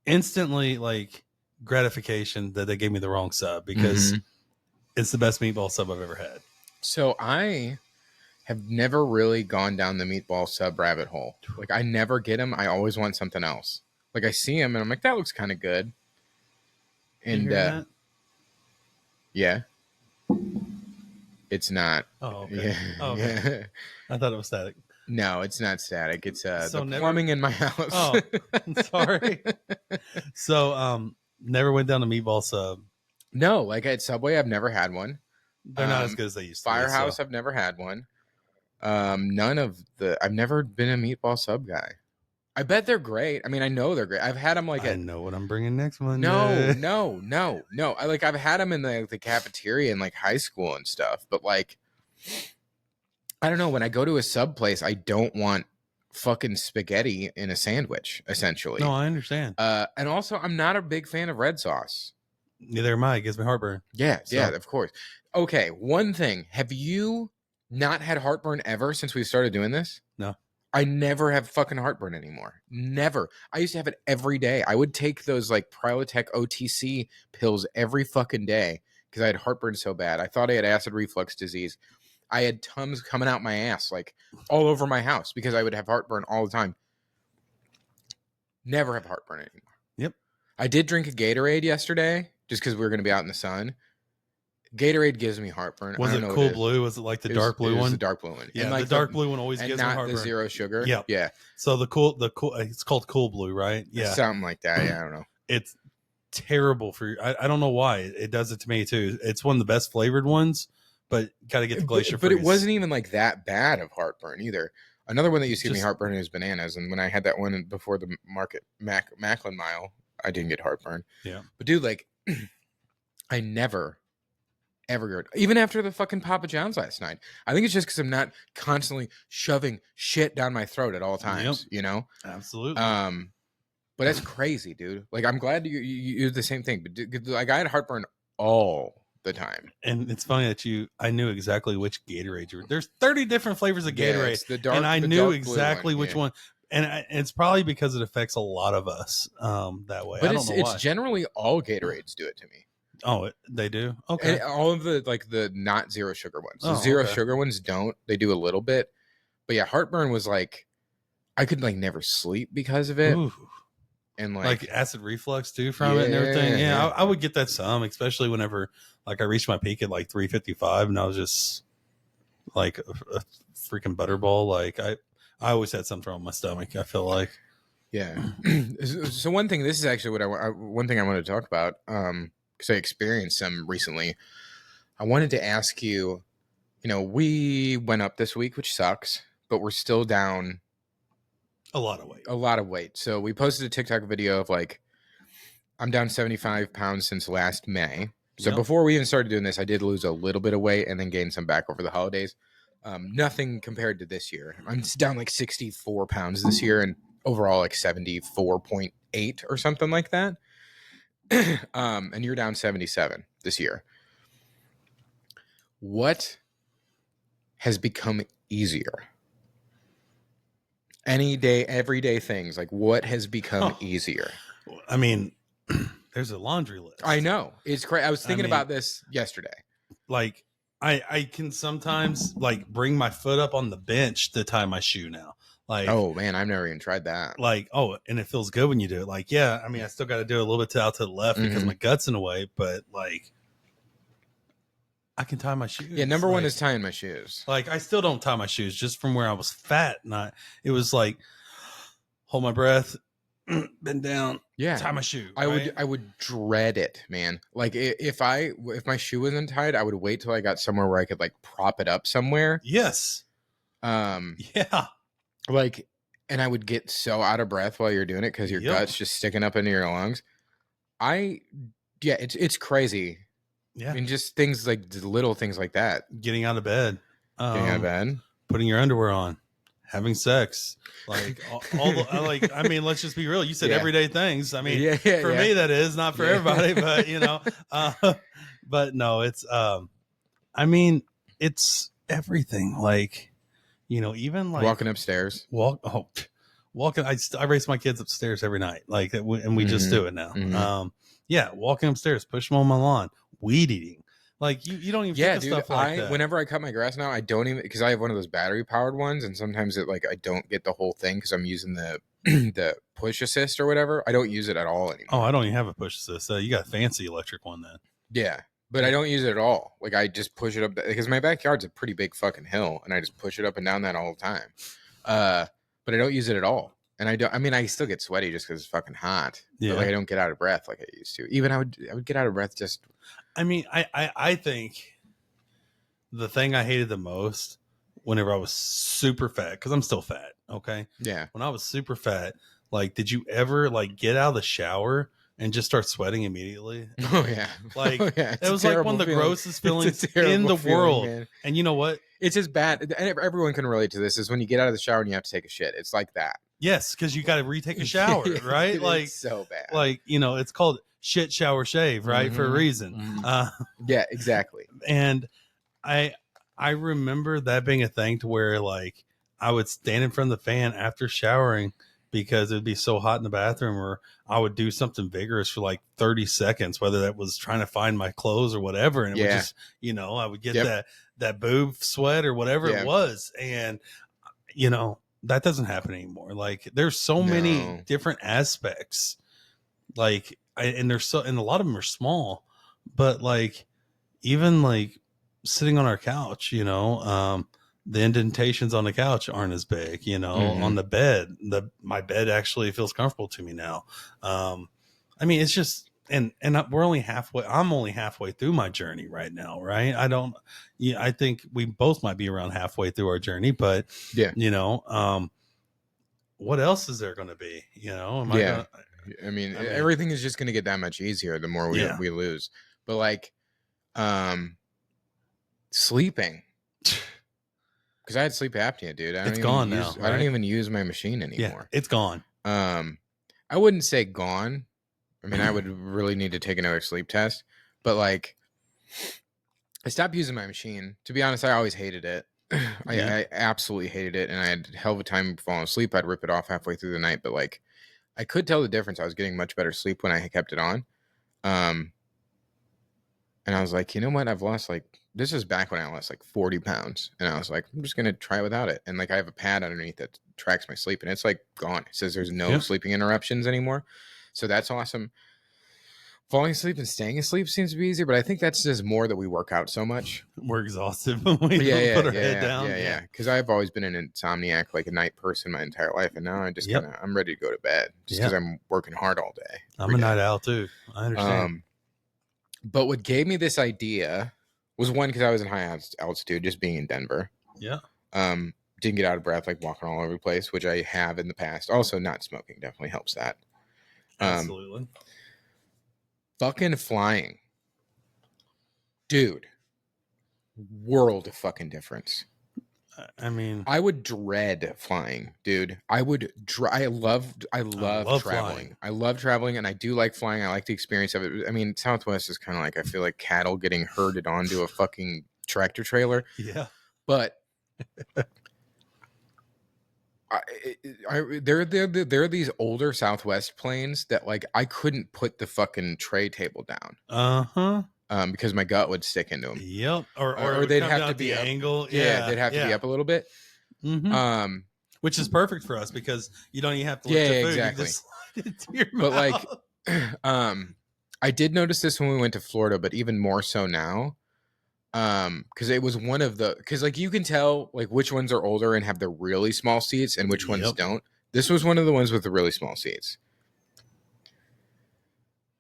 instantly like gratification that they gave me the wrong sub because it's the best meatball sub I've ever had. So I have never really gone down the meatball sub rabbit hole. Like I never get them. I always want something else. Like I see them and I'm like, that looks kind of good. And yeah. It's not. Oh, okay. Yeah. Oh, okay. Yeah. I thought it was static. No, it's not static. It's So the never- plumbing in my house. Oh, sorry. So never went down the meatball sub. No, like at Subway, I've never had one. They're not as good as they used to be. Firehouse, So. I've never had one. I've never been a meatball sub guy. I bet they're great. I mean, I know they're great. I've had them like I know what I'm bringing next Monday. No. I've had them in the cafeteria in like high school and stuff. But like, I don't know. When I go to a sub place, I don't want fucking spaghetti in a sandwich. Essentially, No, I understand. and also, I'm not a big fan of red sauce. Neither am I. It gives me heartburn. Yeah, So- yeah, of course. Okay, one thing. Have you not had heartburn ever since we started doing this? No. I never have fucking heartburn anymore. Never. I used to have it every day. I would take those like Prilotec OTC pills every fucking day because I had heartburn so bad. I thought I had acid reflux disease. I had Tums coming out my ass like all over my house because I would have heartburn all the time. Never have heartburn anymore. Yep. I did drink a Gatorade yesterday just because we were going to be out in the sun. Gatorade gives me heartburn. Was I it don't know cool what blue? Was it like the It dark blue it was one? the dark blue one. Yeah, And like the dark blue one always and gives me not the heartburn. zero sugar. Yep. Yeah. So the cool, it's called cool blue, right? Yeah. Something like that. Yeah, I don't know. It's terrible for you. I don't know why it does it to me too. It's one of the best flavored ones, but got to get the glacier But it freeze. wasn't even like that bad of heartburn either. Another one that used to give me Just- heartburn is bananas. And when I had that one before the market Macklin Mile, I didn't get heartburn. Yeah. But dude, like I never ever good. Even after the fucking Papa John's last night. I think it's just because I'm not constantly shoving shit down my throat at all times, you know? Absolutely. But that's crazy, dude. Like, I'm glad you do the same thing. But like, I had heartburn all the time. And it's funny that I knew exactly which Gatorade you were. There's 30 different flavors of Yeah, Gatorade, it's the dark, and I the knew dark blue exactly one, which yeah. one. And it's probably because it affects a lot of us that way. But I don't know why. it's generally all Gatorades do it to me. Oh, they do? Okay. And all of the not zero sugar ones. The Oh, zero okay. sugar ones don't. They do a little bit. But yeah, heartburn was like, I could like never sleep because of it. Ooh. And like acid reflux too from it and everything. Yeah, yeah. I would get that some, especially whenever like I reached my peak at like 355 and I was just like a freaking butterball. Like I always had something wrong with my stomach. I feel like. Yeah. So one thing, this is actually what one thing I wanted to talk about, because I experienced some recently. I wanted to ask you, you know, we went up this week, which sucks, but we're still down A lot of weight. a lot of weight. So we posted a TikTok video of like, I'm down 75 pounds since last May. So before we even started doing this, I did lose a little bit of weight and then gain some back over the holidays. Nothing compared to this year. I'm down like 64 pounds this year and overall like 74.8 or something like that. And you're down 77 this year. What has become easier? Any day, everyday things, like what has become easier? I mean, there's a laundry list. I know. It's crazy. I was thinking about this yesterday. Like I can sometimes like bring my foot up on the bench to tie my shoe now. Like, oh man, I've never even tried that. Like, and it feels good when you do it. Like, yeah, I mean, I still got to do it a little bit out to the left because my gut's in the way, but like, I can tie my shoes. Yeah, number one is tying my shoes. Like, I still don't tie my shoes just from where I was fat. And it was like, hold my breath, bend down, tie my shoe. I would dread it, man. Like if my shoe wasn't tied, I would wait till I got somewhere where I could like prop it up somewhere. Yes. Yeah. Like, and I would get so out of breath while you're doing it because your gut's just sticking up into your lungs. It's crazy. Yeah. I mean, just things like little things like that. Getting out of bed. Putting your underwear on. Having sex. Like, all the, like, I mean, let's just be real. You said everyday things. I mean, for me, that is not for everybody, but you know, but no, it's, I mean, it's everything. Like, you know, even like walking upstairs, walking. I race my kids upstairs every night. Like, and we just do it now. Walking upstairs, push them on my lawn, weed eating. Like you don't even think of stuff like that. Whenever I cut my grass now, I don't even, because I have one of those battery powered ones, and sometimes I don't get the whole thing because I'm using the the push assist or whatever. I don't use it at all anymore. Oh, I don't even have a push assist. You got a fancy electric one then. Yeah, but I don't use it at all. Like I just push it up because my backyard's a pretty big fucking hill, and I just push it up and down that all the time. But I don't use it at all. And I still get sweaty just because it's fucking hot. Yeah. But I don't get out of breath like I used to. Even I would get out of breath just. I mean, I think the thing I hated the most whenever I was super fat, because I'm still fat. Okay. Yeah. When I was super fat, like, did you ever like get out of the shower and just start sweating immediately? Oh yeah. Like it was like one of the grossest feelings in the world. Man. And you know what? It's as bad. And everyone can relate to this. Is when you get out of the shower and you have to take a shit. It's like that. Yes, because you got to retake a shower, right? Like so bad. Like, you know, it's called shit, shower, shave, right? For a reason. Yeah, exactly. And I remember that being a thing to where like I would stand in front of the fan after showering because it'd be so hot in the bathroom, or I would do something vigorous for like 30 seconds, whether that was trying to find my clothes or whatever. And it would just, you know, I would get that boob sweat or whatever it was. And, you know, that doesn't happen anymore. Like there's so many different aspects, like, and a lot of them are small, but like, even like sitting on our couch, you know, the indentations on the couch aren't as big, you know, on the bed, my bed actually feels comfortable to me now. I mean, it's just, and we're only halfway. I'm only halfway through my journey right now. Right. I think we both might be around halfway through our journey, but you know, what else is there going to be? You know, I mean, everything is just going to get that much easier the more we lose. But like, sleeping, because I had sleep apnea, dude. It's gone now, I don't right? even use my machine Yeah, anymore. it's gone. I wouldn't say gone. I mean, I would really need to take another sleep test, but like, I stopped using my machine. To be honest, I always hated it. I absolutely hated it, and I had a hell of a time falling asleep. I'd rip it off halfway through the night, but like, I could tell the difference. I was getting much better sleep when I kept it on. And I was like, you know what? I've lost this is back when I lost like 40 pounds. And I was like, I'm just going to try without it. And like, I have a pad underneath that tracks my sleep, and it's like gone. It says there's no sleeping interruptions anymore. So that's awesome. Falling asleep and staying asleep seems to be easier, but I think that's just more that we work out so much. We're exhausted when we put our head down. Yeah. Because I've always been an insomniac, like a night person my entire life. And now I just I'm ready to go to bed just because I'm working hard all day. I'm a night owl too. I understand. But what gave me this idea was one, because I was in high altitude, just being in Denver. Yeah. Didn't get out of breath, like walking all over the place, which I have in the past. Also, not smoking definitely helps that. Absolutely. Fucking flying. Dude. World of fucking difference. I mean, I would dread flying, dude. I love traveling. Flying. I love traveling, and I do like flying. I like the experience of it. I mean, Southwest is kind of like, I feel like cattle getting herded onto a fucking tractor trailer. Yeah. But there are these older Southwest planes that like I couldn't put the fucking tray table down. Because my gut would stick into them. Yep. Or they'd have to be the up. angle. Yeah, they'd have to be up a little bit. Mm-hmm. Which is perfect for us because you don't even have to lift your food. Exactly. You just slide it to your But mouth. I did notice this when we went to Florida, but even more so now. Because it was one of because like you can tell like which ones are older and have the really small seats and which ones don't. This was one of the ones with the really small seats.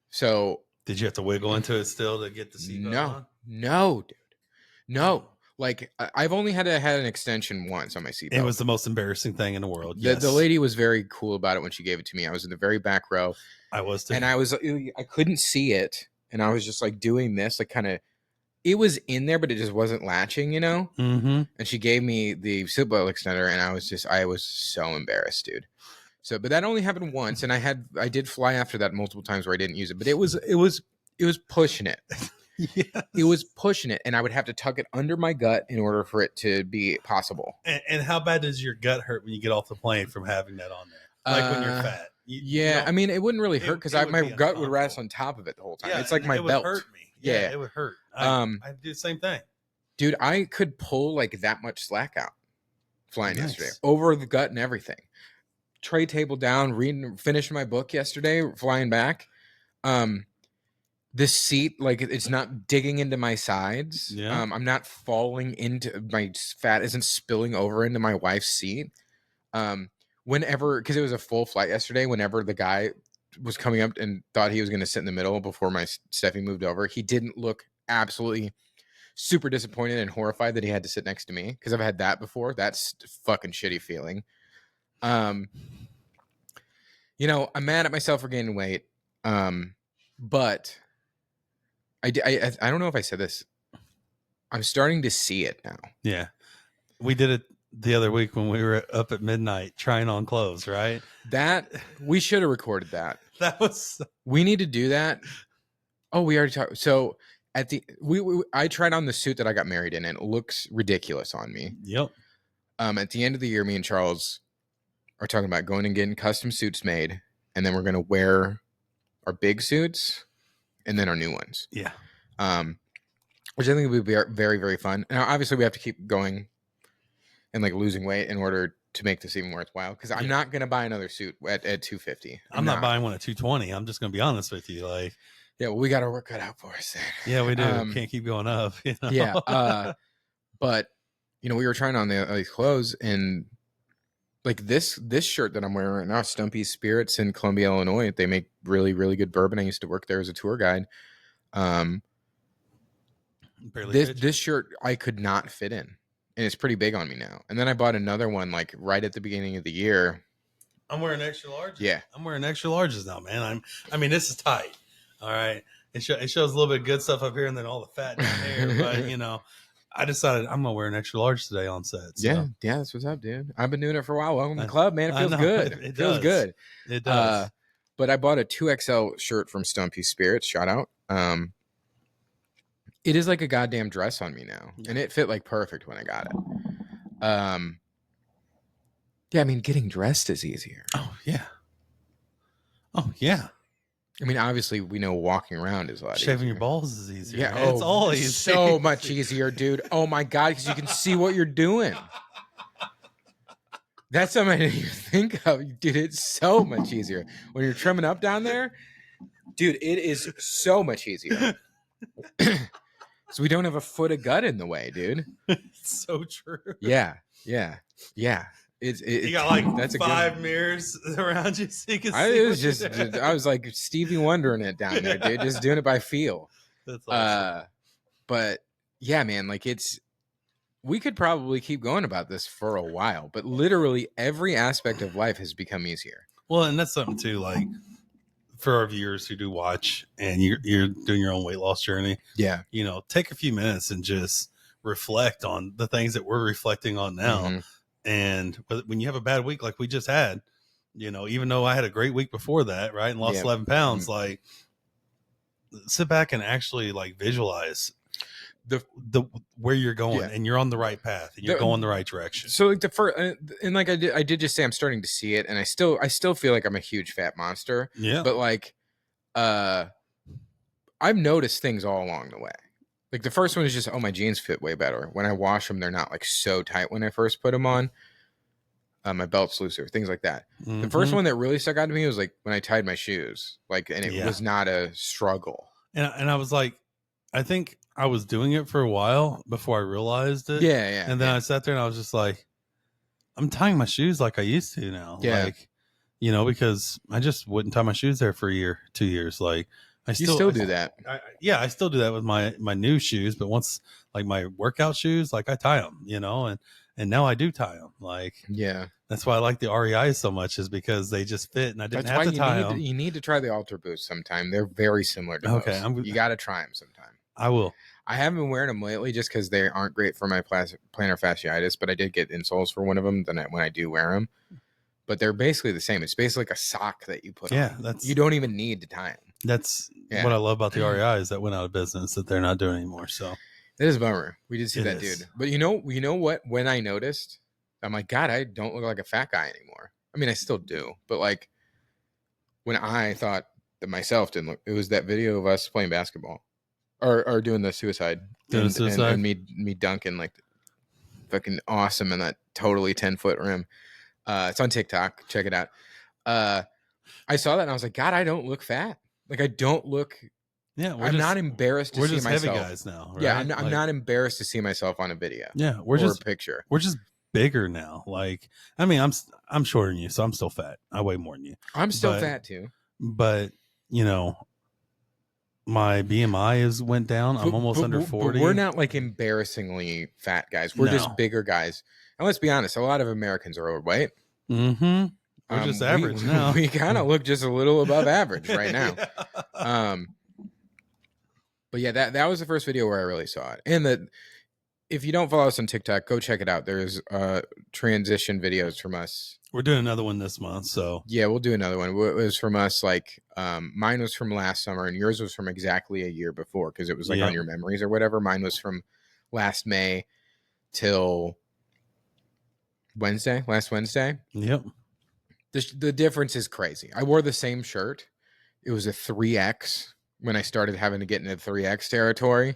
So did you have to wiggle into it still to get the seat? No, dude. No. Like I've only had an extension once on my seatbelt. It was the most embarrassing thing in the world. The lady was very cool about it when she gave it to me. I was in the very back row. I was too. And I couldn't see it. And I was just like doing this, like kind of, it was in there, but it just wasn't latching, you know? Mm-hmm. And she gave me the seatbelt extender, and I was so embarrassed, dude. So, but that only happened once. And I did fly after that multiple times where I didn't use it, but it was pushing it. Yes. It was pushing it, and I would have to tuck it under my gut in order for it to be possible. And how bad does your gut hurt when you get off the plane from having that on there? Like when you're fat. I mean, it wouldn't really hurt because my gut would rest on top of it the whole time. It's like my belt. It would hurt me. Yeah, it would hurt. I do the same thing. Dude, I could pull like that much slack out flying yesterday over the gut and everything. Tray table down, finished my book yesterday, flying back. This seat, like it's not digging into my sides. Yeah. I'm not falling into my fat isn't spilling over into my wife's seat. Whenever, because it was a full flight yesterday, whenever the guy was coming up and thought he was going to sit in the middle before my Steffi moved over, he didn't look absolutely super disappointed and horrified that he had to sit next to me, because I've had that before. That's fucking shitty feeling. You know, I'm mad at myself for gaining weight. But I don't know if I said this. I'm starting to see it now. Yeah. We did it the other week when we were up at midnight trying on clothes, right? That we should have recorded that. We need to do that. Oh, we already talked. So at the I tried on the suit that I got married in, and it looks ridiculous on me. Yep. At the end of the year, me and Charles are talking about going and getting custom suits made, and then we're gonna wear our big suits and then our new ones. Yeah. Which I think would be very, very fun. Now, obviously, we have to keep going and like losing weight in order to make this even worthwhile, because I'm not going to buy another suit at 250. I'm not buying one at 220. I'm just going to be honest with you. Like, yeah, well, we got our work cut out for us then. Yeah, we do. Can't keep going up. You know? Yeah. But, you know, we were trying on these clothes, and like this shirt that I'm wearing right now, Stumpy's Spirits in Columbia, Illinois. They make really, really good bourbon. I used to work there as a tour guide. This shirt I could not fit in, and it's pretty big on me now. And then I bought another one like right at the beginning of the year. I'm wearing extra larges. Yeah, I'm wearing extra larges now, man. I mean, this is tight. All right. it shows a little bit of good stuff up here and then all the fat down there. But you know, I decided I'm gonna wear an extra large today on set. So. Yeah, that's what's up, dude. I've been doing it for a while. Welcome to the I- club, man. It I feels know. good. It feels does. good. It does. But I bought a 2XL shirt from Stone Peace Spirits. Shout out. It is like a goddamn dress on me now, and it fit like perfect when I got it. Yeah, I mean, getting dressed is easier. Oh yeah. Oh yeah. I mean, obviously, we know walking around is a lot easier. Shaving your balls is easier. Yeah, It's all easy. so much easier, dude. Oh my god, because you can see what you're doing. That's something I didn't even think of, dude. It's so much easier when you're trimming up down there, dude. It is so much easier. So we don't have a foot of gut in the way, dude. It's so true. Yeah. You got like that's a 5 good, mirrors around you, so you can see. it was what you're just, doing. I was like Stevie Wondering it down there, dude. Just doing it by feel. That's awesome. But yeah, man, like we could probably keep going about this for a while, but literally every aspect of life has become easier. Well, and that's something too, like for our viewers who do watch and you're doing your own weight loss journey, Yeah. you know, take a few minutes and just reflect on the things that we're reflecting on now. Mhm. And when you have a bad week like we just had, you know, even though I had a great week before that, right, and lost Yeah. 11 pounds, like sit back and actually like visualize the where you're going, Yeah. and you're on the right path, and you're going the right direction. So like the first, and like I did just say, I'm starting to see it, and I still feel like I'm a huge fat monster. Yeah, But like, I've noticed things all along the way. Like the first one is just, oh, my jeans fit way better. When I wash them, they're not like so tight when I first put them on. My belt's looser, things like that. The first one that really stuck out to me was like when I tied my shoes, like, and it was not a struggle. and I was like, I think I was doing it for a while before I realized it. Yeah. And then I sat there and I was just like, I'm tying my shoes like I used to now. Yeah. Like, you know, because I just wouldn't tie my shoes there for a year, 2 years. Like I still do that. I still do that with my new shoes. But once like my workout shoes, like I tie them, you know, and now I do tie them. Like, Yeah. that's why I like the REIs so much, is because they just fit and I didn't have to tie them. You need to try the Ultra Boost sometime. They're very similar to Okay, those. You got to try them sometime. I will. I haven't been wearing them lately just because they aren't great for my plantar fasciitis, but I did get insoles for one of them when I do wear them. But they're basically the same. It's basically like a sock that you put on. You don't even need to tie them. That's what I love about the REIs that went out of business, that they're not doing anymore. So it is a bummer. We did see It that is. dude. But you know what? When I noticed, I'm like, God, I don't look like a fat guy anymore. I mean, I still do. But like when I thought that myself didn't look, it was that video of us playing basketball. Or doing the suicide, and me dunking like fucking awesome in that totally 10-foot rim. It's on TikTok. Check it out. I saw that and I was like, God, I don't look fat. Like I don't look. Yeah, I'm not embarrassed to see myself. We're just heavy guys now. Right? Yeah, I'm not embarrassed to see myself on a video. Yeah, or a picture. We're just bigger now. Like, I mean, I'm shorter than you, so I'm still fat. I weigh more than you. I'm still fat too. But you know, my BMI went down. I'm almost under 40. But we're not like embarrassingly fat guys. We're just bigger guys. And let's be honest, a lot of Americans are overweight. Mm-hmm. We're just average now. We kind of look just a little above average right now. Yeah. But yeah, that was the first video where I really saw it. And if you don't follow us on TikTok, go check it out. There's transition videos from us. We're doing another one this month, so yeah, we'll do another one. It was from us, like mine was from last summer, and yours was from exactly a year before, because it was like on your memories or whatever. Mine was from last May till last Wednesday. Yep. The difference is crazy. I wore the same shirt. It was a 3X when I started having to get into 3X territory.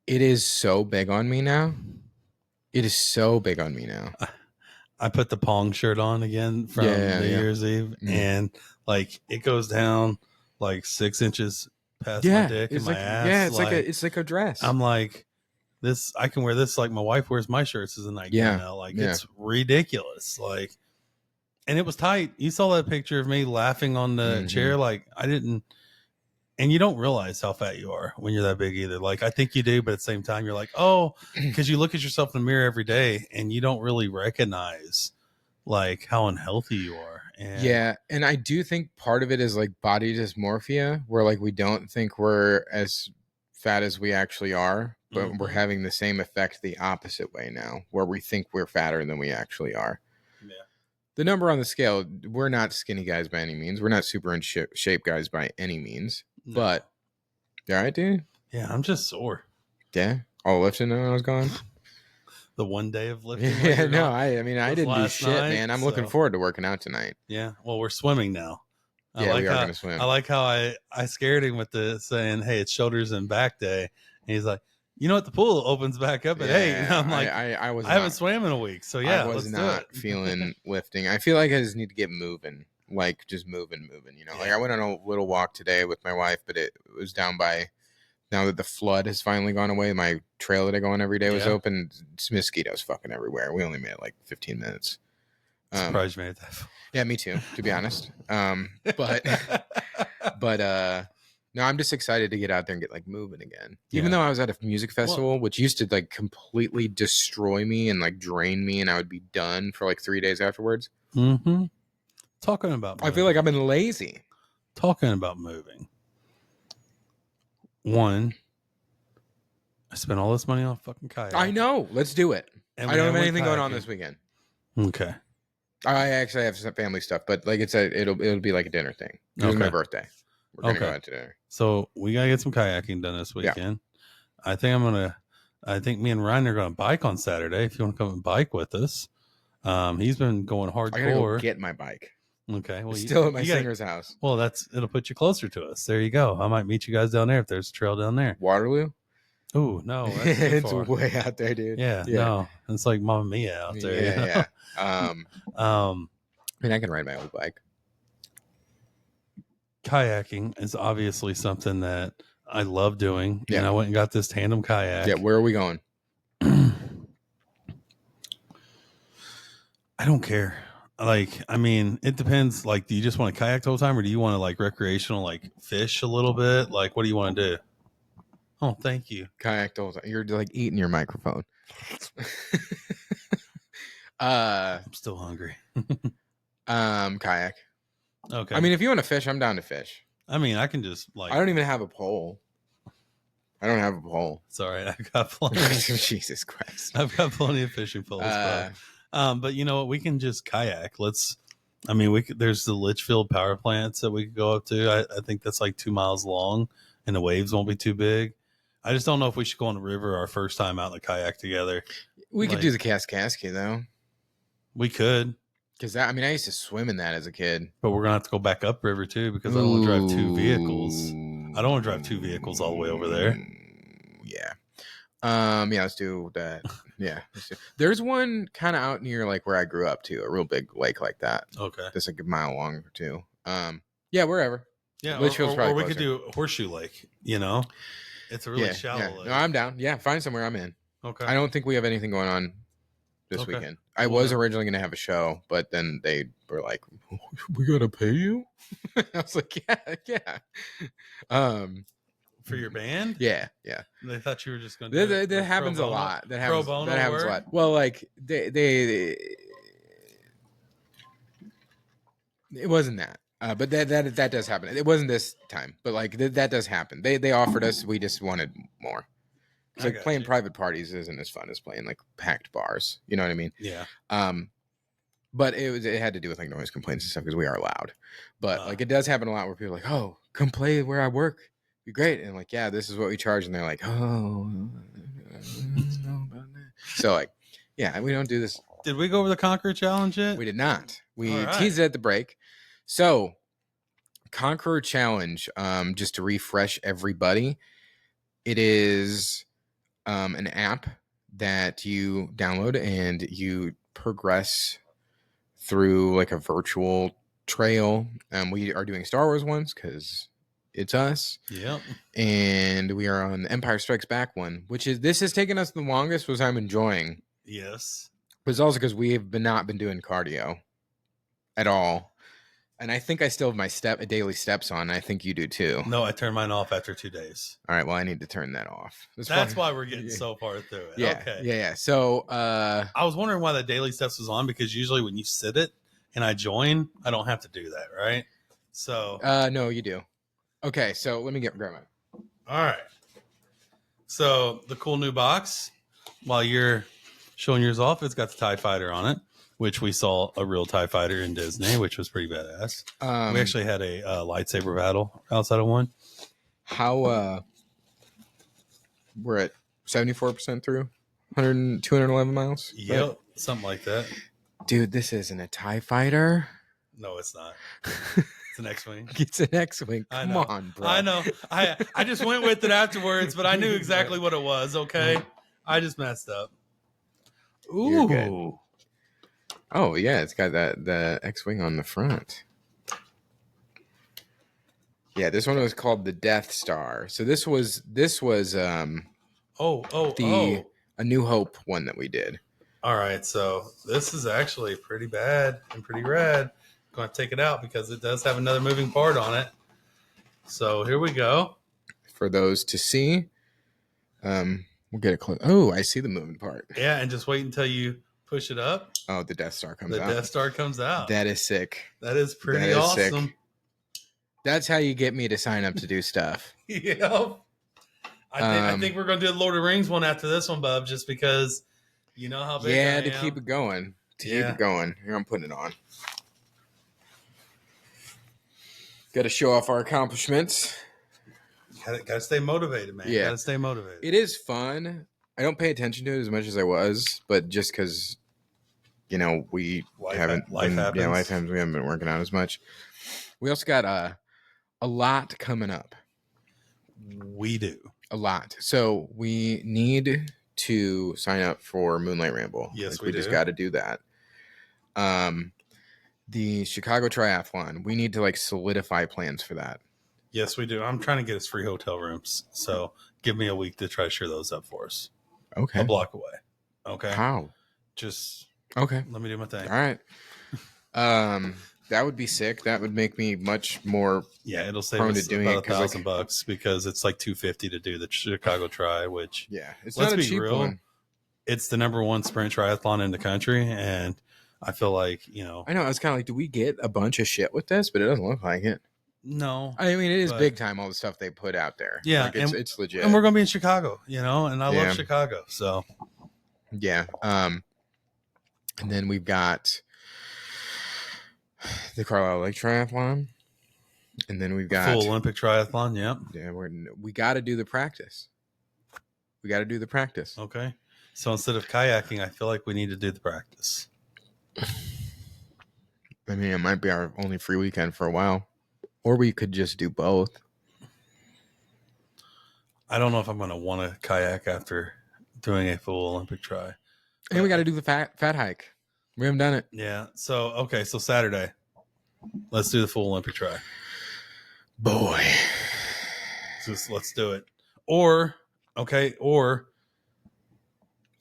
It is so big on me now. It is so big on me now. I put the Pong shirt on again from New Year's Eve, and like it goes down like 6 inches past my dick and my ass. Yeah, it's like a dress. I'm like, this, I can wear this like my wife wears my shirts as a nightgown now. Like it's ridiculous. Like, and it was tight. You saw that picture of me laughing on the chair. Like I didn't, and you don't realize how fat you are when you're that big either. Like I think you do, but at the same time you're like, oh, because you look at yourself in the mirror every day and you don't really recognize like how unhealthy you are. And Yeah, and I do think part of it is like body dysmorphia, where like we don't think we're as fat as we actually are, but we're Mhm. having the same effect the opposite way now, where we think we're fatter than we actually are. Yeah. The number on the scale, we're not skinny guys by any means. We're not super in shape guys by any means. No. But you all right, dude? Yeah, I'm just sore. Yeah, all lifting when I was gone. The one day of lifting. while Yeah, you're no, gone I mean I was didn't do last shit, night, man. I'm looking so- forward to working out tonight. Yeah. Well, we're swimming now. Yeah, we are how, gonna swim. I like how I scared him with the saying, "Hey, it's shoulders and back day," and he's like, "You know what? The pool opens back up at 8." And I'm like, I was I haven't not, swam in a week, so yeah, I was let's not do it. feeling lifting. I feel like I just need to get moving, like just moving. You know, like Yeah. I went on a little walk today with my wife, but it was down by. Now that the flood has finally gone away, my trail that I go on every day was Yeah. open. It's mosquitoes fucking everywhere. We only made it like 15 minutes. Surprised you made it that far. Yeah, me too, to be honest. But no, I'm just excited to get out there and get like moving again. Even Yeah. though I was at a music festival, which used to like completely destroy me and like drain me, and I would be done for like 3 days afterwards. Mm-hmm. Talking about moving. I feel like I've been lazy. Talking about moving. One, I spent all this money on a fucking kayak. I know. Let's do it. And I we don't have went anything going on kayaking. this weekend. Okay. I actually have some family stuff, but like it'll be like a dinner thing. It was my Okay. birthday. We're gonna go Okay. out to dinner. So we gotta get some kayaking done this Yeah. weekend. I think me and Ryan are gonna bike on Saturday. If you want to come and bike with us, he's been going I gotta go hardcore. get my bike. Okay, well, It's still at my you gotta- singer's house. Well, it'll put you closer to us. There you go. I might meet you guys down there if there's a trail down there. Waterloo? Oh no, that's too It's far. way out there, dude. Yeah, no, it's like Mamma Mia out there. you know? Yeah. I mean, I can ride my old bike. Kayaking is obviously something that I love doing, Yeah. and I went and got this tandem kayak. Yeah, where are we going? I don't care. Like, I mean, it depends. Like, do you just want to kayak the whole time, or do you want to like recreational, like fish a little bit? Like, what do you want to do? Oh, thank you. Kayak the whole time. You're like eating your microphone. I'm still hungry. Kayak. Okay. I mean, if you want to fish, I'm down to fish. I can just like. I don't even have a pole. I don't have a pole. It's all right. I've got plenty. Jesus Christ. I've got plenty of fishing poles. But you know what? We can just kayak. There's the Litchfield power plants that we could go up to. I think that's like 2 miles long, and the waves won't be too big. I just don't know if we should go on the river our first time out in the kayak together. We could do the Kaskaskia though. We could, Because I used to swim in that as a kid. but we're gonna have to go back upriver too because I don't want to drive two vehicles. I don't want to drive two vehicles all the way over there. Yeah. Yeah, let's do that. Yeah. There's one kind of out near like where I grew up too, a real big lake like that. Okay. That's like a mile long or two. Yeah, wherever. Yeah, Litchfield's or probably we could closer. do Horseshoe Lake. You know, it's a really shallow yeah. lake. No, I'm down. Yeah, find somewhere I'm in. Okay. I don't think we have anything going on this Okay. weekend. I Well, was then- originally going to have a show, but then they were like, "We got to pay you." I was like, "Yeah." For your band? Yeah. They thought you were just going to do it That like happens pro a bono? lot. That Pro happens. bono That happens a work? lot. Well, like they it wasn't that. But that does happen. It wasn't this time, but like that does happen. They offered us. We just wanted more. It's I like got playing you. private parties isn't as fun as playing like packed bars. You know what I mean? Yeah. But it had to do with like noise complaints and stuff because we are loud. But like it does happen a lot where people are like, "Oh, come play where I work, be great," and like, "Yeah, this is what we charge," and they're like, "Oh, I don't know about that." So like, yeah, we don't do this. Did we go over the Conqueror Challenge yet? We did not. We All right. teased it at the break. So, Conqueror Challenge, just to refresh everybody, it is an app that you download and you progress through like a virtual trail. We are doing Star Wars ones because it's us, Yep. and we are on the Empire Strikes Back one, this has taken us the longest, which I'm enjoying. Yes. But it's also because we have not been doing cardio at all. And I think I still have my daily steps on. I think you do too. No, I turned mine off after 2 days. All right. Well, I need to turn that off. That's why we're getting so far through it. Yeah. Okay. Yeah. So I was wondering why the daily steps was on, because usually when you sit it and I join, I don't have to do that, right? So no, you do. Okay. So let me grab mine. all right. So the cool new box, while you're showing yours off, it's got the TIE Fighter on it, which we saw a real TIE Fighter in Disney, which was pretty badass. We actually had a lightsaber battle outside of one. How we're at 74% through 211 miles. Yep, right? something like that. Dude, this isn't a TIE Fighter. No, it's not. It's an X-Wing. It's an X-Wing. Come know. on, bro. I know. I just went with it afterwards, but I knew exactly what it was. Okay, I just messed up. Ooh. Oh yeah, it's got the X-Wing on the front. Yeah, this one was called the Death Star. So this was a New Hope one that we did. All right, so this is actually pretty bad and pretty rad. I'm going to take it out because it does have another moving part on it. So here we go. For those to see, we'll get it close. Oh, I see the moving part. Yeah, and just wait until you push it up. Oh, the Death Star comes out. The Death Star comes out. That is sick. That is pretty awesome. Sick. That's how you get me to sign up to do stuff. Yeah. I think we're going to do the Lord of the Rings one after this one, Bub, just because you know how big I am. To keep it going. Keep it going. Here, I'm putting it on. Got to show off our accomplishments. Got to stay motivated, man. Yeah. Got to stay motivated. It is fun. I don't pay attention to it as much as I was, but just because, we haven't. Life happens. Yeah, life happens. We haven't been working out as much. We also got a lot coming up. We do. A lot. So we need to sign up for Moonlight Ramble. Yes, we just got to do that. The Chicago Triathlon, we need to solidify plans for that. Yes, we do. I'm trying to get us free hotel rooms. So give me a week to try to share those up for us. Okay. A block away. Okay. How? Just okay. Let me do my thing. All right. That would be sick. That would make me much more. Yeah, it'll save us about $1,000 because it's like $250 to do the Chicago Tri, which it's let's not a be cheap real. one. It's the number one sprint triathlon in the country, and I feel like I know. I was kind of like, do we get a bunch of shit with this? But it doesn't look like it. No, I mean it is big time. All the stuff they put out there. Yeah, it's legit. And we're gonna be in Chicago, and I love Chicago. So yeah. And then we've got the Carlisle Lake Triathlon, and then we've got full Olympic triathlon. Yeah, we got to do the practice. Okay, so instead of kayaking, I feel like we need to do the practice. I mean, it might be our only free weekend for a while, or we could just do both. I don't know if I'm going to want to kayak after doing a full Olympic tri. And we got to do the fat hike. We haven't done it. Yeah. So Saturday, let's do the full Olympic tri. Boy. Let's do it. Or I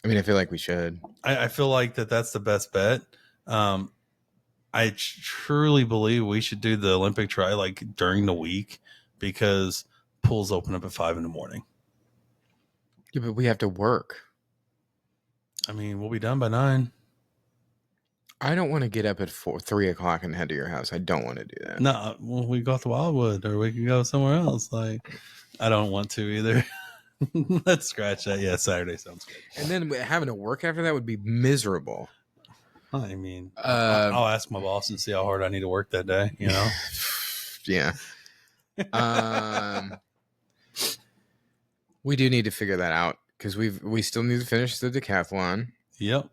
mean, I feel like we should. I feel like that's the best bet. I truly believe we should do the Olympic tri during the week because pools open up at 5 a.m. Yeah, but we have to work. I mean, we'll be done by 9. I don't want to get up at 3 o'clock and head to your house. I don't want to do that. No, well, we go to Wildwood or we can go somewhere else. I don't want to either. Let's scratch that. Yeah, Saturday sounds good. And then having to work after that would be miserable. I mean, I'll ask my boss and see how hard I need to work that day, Yeah. We do need to figure that out because we still need to finish the decathlon. Yep.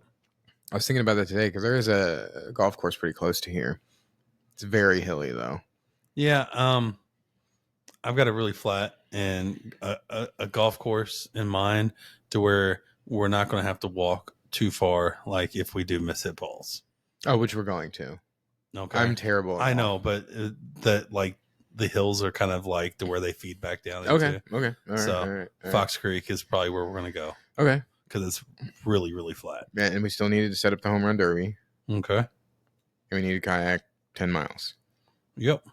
I was thinking about that today because there is a golf course pretty close to here. It's very hilly though. Yeah. I've got a really flat and a golf course in mind to where we're not going to have to walk too far. Like if we do miss hit balls. Oh, which we're going to. Okay. I'm terrible. I know, but the hills are kind of like to where they feed back down. Okay. All right. Fox Creek is probably where we're going to go. Okay. Because it's really, really flat. Yeah, and we still needed to set up the home run derby. Okay. And we need to kayak 10 miles. Yep.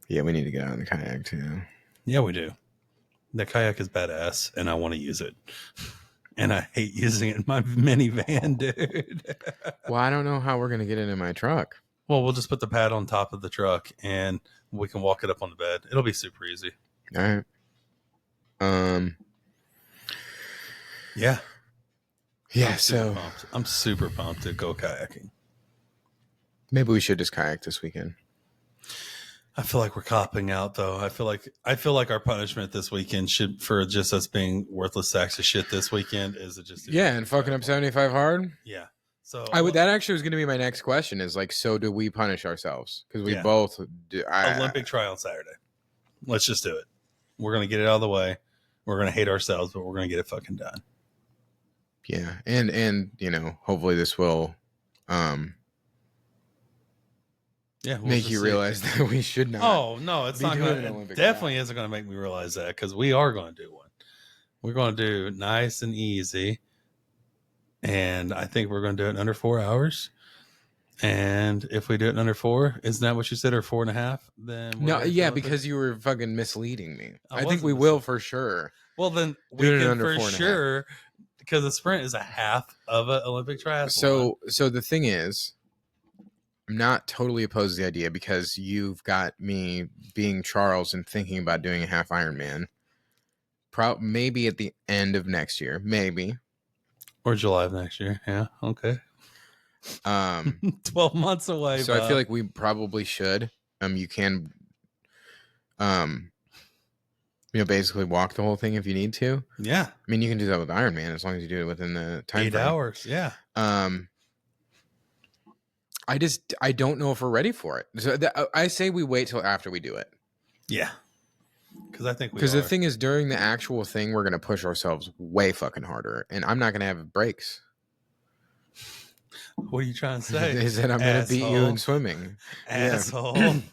Yeah, we need to get out on the kayak too. Yeah, we do. The kayak is badass, and I want to use it. And I hate using it in my minivan, dude. Well, I don't know how we're gonna get it in my truck. Well, we'll just put the pad on top of the truck, and we can walk it up on the bed. It'll be super easy. All right. Yeah. Yeah. So I'm super pumped to go kayaking. maybe we should just kayak this weekend. I feel like we're copping out, though. I feel like our punishment this weekend should, for just us being worthless sacks of shit this weekend, is to just And fucking up 75 hard. Yeah. So That actually was going to be my next question. Is like, so do we punish ourselves? Because we both do. Olympic try on Saturday. Let's just do it. We're gonna get it out of the way. We're gonna hate ourselves, but we're gonna get it fucking done. Yeah, and hopefully this will make you realize that we should not. Oh no, it's not doing gonna. It definitely isn't gonna make me realize that, because we are gonna do one. We're gonna do nice and easy, and I think we're gonna do it in under 4 hours. And if we do it in under 4, isn't that what you said, or 4.5? Then No, yeah, because you were fucking misleading me. I think we wasn't will for sure. Well, then we Do it in can under for 4.5. sure, because the sprint is a half of an Olympic triathlon. So the thing is, I'm not totally opposed to the idea, because you've got me being Charles and thinking about doing a half Ironman. Maybe at the end of next year, maybe, or July of next year. Yeah, okay. 12 months away. So I feel like we probably should. You can, basically walk the whole thing if you need to. Yeah. I mean, you can do that with Ironman as long as you do it within the time 8 frame. hours. Yeah. I don't know if we're ready for it. So I say we wait till after we do it. Yeah. Because I think the thing is, during the actual thing, we're going to push ourselves way fucking harder, and I'm not going to have breaks. What are you trying to say? Is that I'm going to beat you in swimming. Asshole. Yeah. I'm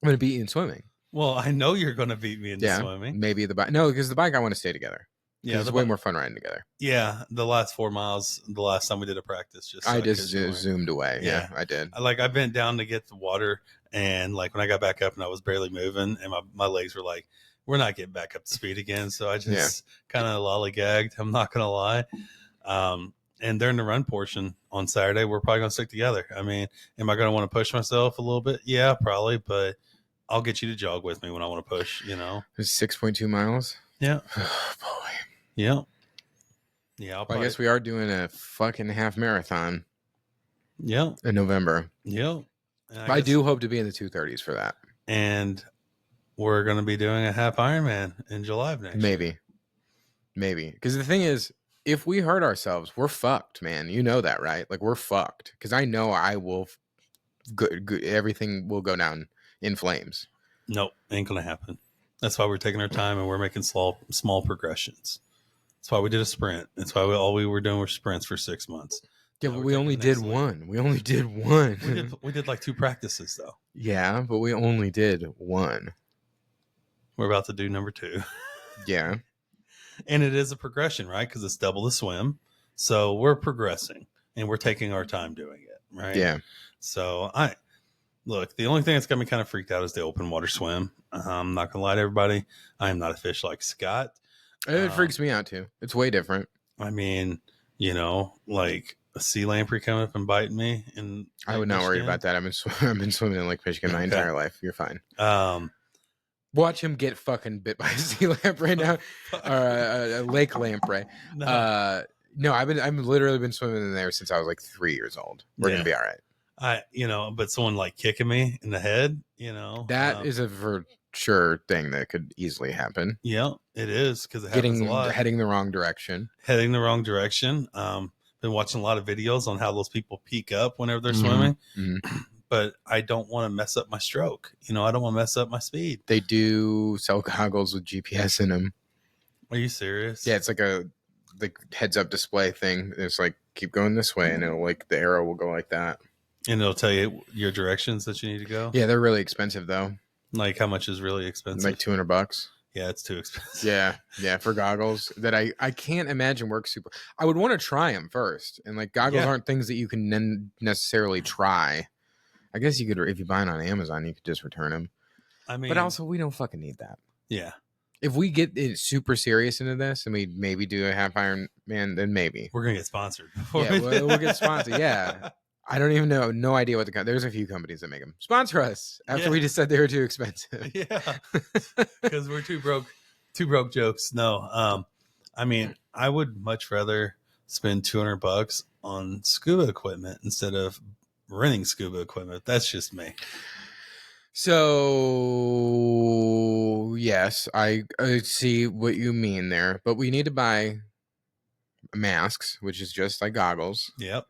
going to beat you in swimming. Well, I know you're going to beat me in swimming. Maybe the bike. No, because the bike, I want to stay together. Yeah, it's way more fun riding together. Yeah, the last 4 miles, the last time we did a practice, I just zoomed away. Yeah, I did. I bent down to get the water, and like when I got back up and I was barely moving, and my legs were like, we're not getting back up to speed again. So I just kind of lollygagged. I'm not gonna lie. And during the run portion on Saturday, we're probably gonna stick together. I mean, am I gonna want to push myself a little bit? Yeah, probably, but I'll get you to jog with me when I want to push. It's 6.2 miles. Yeah. Oh, boy. Yeah. Yeah. I guess we are doing a fucking half marathon. Yeah. In November. Yeah. I do hope to be in the 2:30s for that. And we're going to be doing a half Ironman in July of next year. Maybe. Because the thing is, if we hurt ourselves, we're fucked, man. You know that, right? Like, we're fucked. Because I know I will, everything will go down in flames. Nope, ain't going to happen. That's why we're taking our time and we're making small progressions. That's why we did a sprint. That's why all we were doing were sprints for 6 months. Yeah, but we only did one. We only did one. We did like 2 practices, though. Yeah, but we only did one. We're about to do number 2. Yeah. And it is a progression, right? Because it's double the swim. So we're progressing and we're taking our time doing it, right? Yeah. So look, the only thing that's got me kind of freaked out is the open water swim. I'm not going to lie to everybody. I am not a fish like Scott. It freaks me out too. It's way different. I mean, like a sea lamprey coming up and biting me. And I would not worry about that. I've been swimming in Lake Michigan my entire life. You're fine. Watch him get fucking bit by a sea lamprey now, or a lake lamprey. No, I've literally been swimming in there since I was like 3 years old. We're gonna be all right. But someone like kicking me in the head, that is a for sure thing that could easily happen. Yeah, it is, because it happens a lot. Heading the wrong direction. Been watching a lot of videos on how those people peak up whenever they're swimming, but I don't want to mess up my stroke. I don't want to mess up my speed. They do sell goggles with GPS in them. Are you serious? Yeah, it's like a heads up display thing. It's like, keep going this way, and it'll the arrow will go like that. And it'll tell you your directions that you need to go. Yeah, they're really expensive though. Like, how much is really expensive? Like $200. Yeah, it's too expensive. Yeah, for goggles that I can't imagine work super. I would want to try them first, and goggles aren't things that you can then necessarily try. I guess you could, if you buy it on Amazon, you could just return them. I mean, But also, we don't fucking need that. yeah, If we get it super serious into this and we maybe do a half Iron Man, then maybe. we're gonna get sponsored. Yeah, we'll get sponsored. Yeah. I don't even know. No idea what there's a few companies that make them. Sponsor us after we just said they were too expensive. Yeah, because we're too broke jokes. No, I mean, I would much rather spend $200 on scuba equipment instead of renting scuba equipment. That's just me. So yes, I see what you mean there, but we need to buy masks, which is just like goggles. Yep.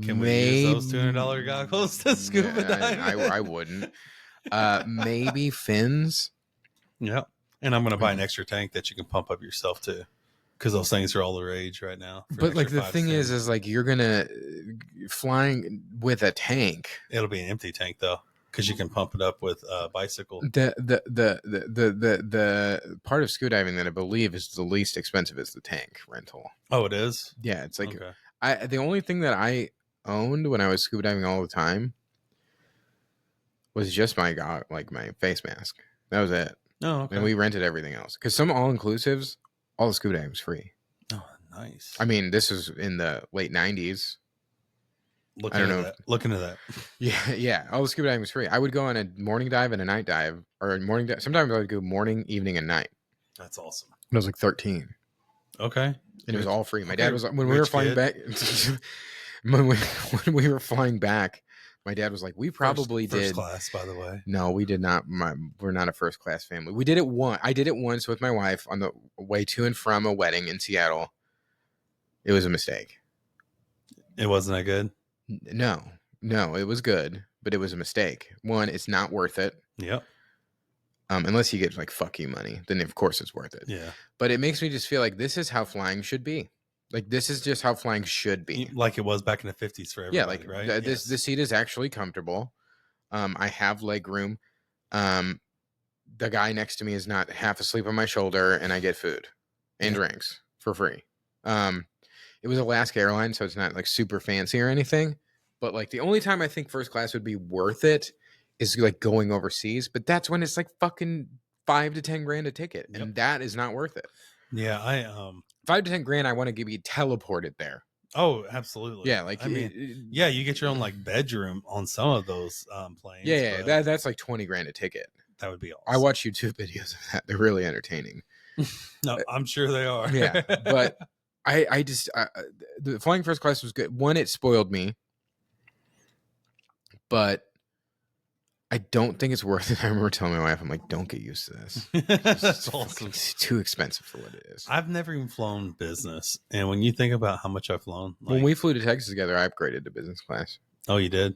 Can we use those $200 goggles to scuba dive? I wouldn't. Maybe fins. Yep. And I'm gonna buy an extra tank that you can pump up yourself too, because those things are all the rage right now. But like the thing is like you're gonna flying with a tank. It'll be an empty tank though, because you can pump it up with a bicycle. The part of scuba diving that I believe is the least expensive is the tank rental. Oh, it is? Yeah, it's like Okay. the only thing that I owned when I was scuba diving all the time was just my face mask. That was it. Oh, okay. And we rented everything else because some all inclusives, all the scuba diving was free. Oh, nice. I mean, this was in the late 90s. Look into that. Yeah. All the scuba diving was free. I would go on a morning dive and a night dive, or a morning dive. Sometimes I would go morning, evening, and night. That's awesome. When I was like 13. Okay. And it was all free. My Okay, dad was when we were flying kid. back. when we were flying back, my dad was like, "We probably first did class, by the way." No, we did not. We're not a first class family. We did it once. I did it once with my wife on the way to and from a wedding in Seattle. It was a mistake. It wasn't that good. No, it was good, but it was a mistake. One, it's not worth it. Yep. Unless you get like fuck you money, then of course it's worth it. Yeah. But it makes me just feel like this is how flying should be. Like this is just how flying should be. Like it was back in the 50s for everybody, Yeah, like right? the seat is actually comfortable. I have leg room. The guy next to me is not half asleep on my shoulder, and I get food and drinks for free. It was Alaska Airlines, so it's not like super fancy or anything. But like the only time I think first class would be worth it is like going overseas. But that's when it's like fucking $5 to $10 grand a ticket, and that is not worth it. Yeah, $5 to $10 grand. I want to be teleported there. Oh, absolutely. Yeah, like I mean, yeah, you get your own like bedroom on some of those planes. Yeah, that's like 20 grand a ticket. That would be awesome. I watch YouTube videos of that. They're really entertaining. No, I'm sure they are. Yeah, but I just the flying first class was good. One, it spoiled me, but I don't think it's worth it. I remember telling my wife, I'm like, don't get used to this. That's awesome. It's too expensive for what it is. I've never even flown business, and when you think about how much I've flown, When we flew to Texas together, I upgraded to business class. Oh, you did?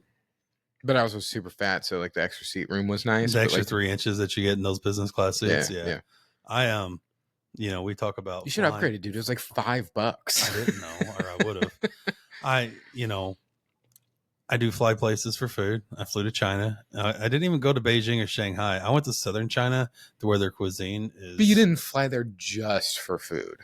But I was super fat, so like the extra seat room was nice. The extra like, 3 inches that you get in those business class seats. Yeah. I we talk about. You should upgrade it, dude. It was like $5. I didn't know, or I would have. I do fly places for food. I flew to China. I didn't even go to Beijing or Shanghai. I went to southern China, to where their cuisine is. But you didn't fly there just for food.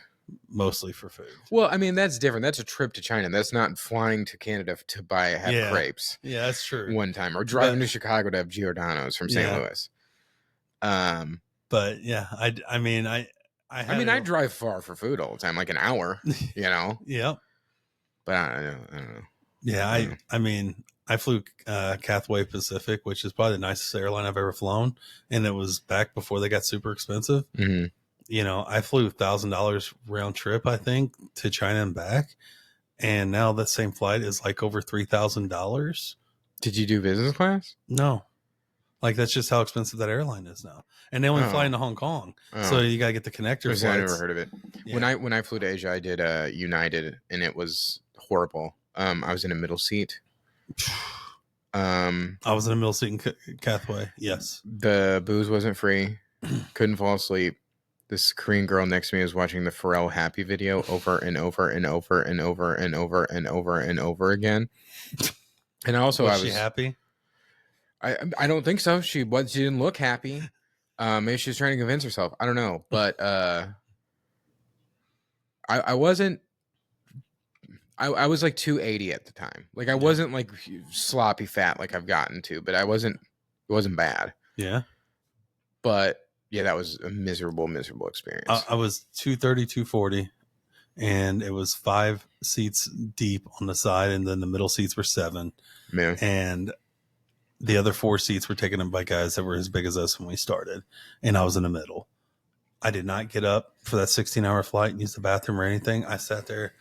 Mostly for food. Well, I mean, that's different. That's a trip to China. That's not flying to Canada to have crepes. Yeah, that's true. One time, or driving to Chicago to have Giordano's from St. Louis. But yeah, I drive far for food all the time, like an hour. Yeah. But I don't know. Yeah, I flew Cathay Pacific, which is probably the nicest airline I've ever flown, and it was back before they got super expensive. Mm-hmm. I flew $1,000 round trip, I think, to China and back, and now that same flight is like over $3,000. Did you do business class? No, like that's just how expensive that airline is now, and they only fly into Hong Kong, so you gotta get the connector flights. I never heard of it. Yeah. When I flew to Asia, I did United, and it was horrible. I was in a middle seat. I was in a middle seat in Cathay. Yes. The booze wasn't free. Couldn't fall asleep. This Korean girl next to me was watching the Pharrell Happy video over and over and over and over and over and over and over again. And also, was she happy? I don't think so. She didn't look happy. Maybe she was trying to convince herself. I don't know, but I wasn't. I was like 280 at the time. Like I wasn't like sloppy fat like I've gotten to, but it wasn't bad. Yeah. But yeah, that was a miserable experience. I was 230, 240, and it was 5 seats deep on the side, and then the middle seats were 7. Man. And the other 4 seats were taken up by guys that were as big as us when we started, and I was in the middle. I did not get up for that 16-hour flight and use the bathroom or anything. I sat there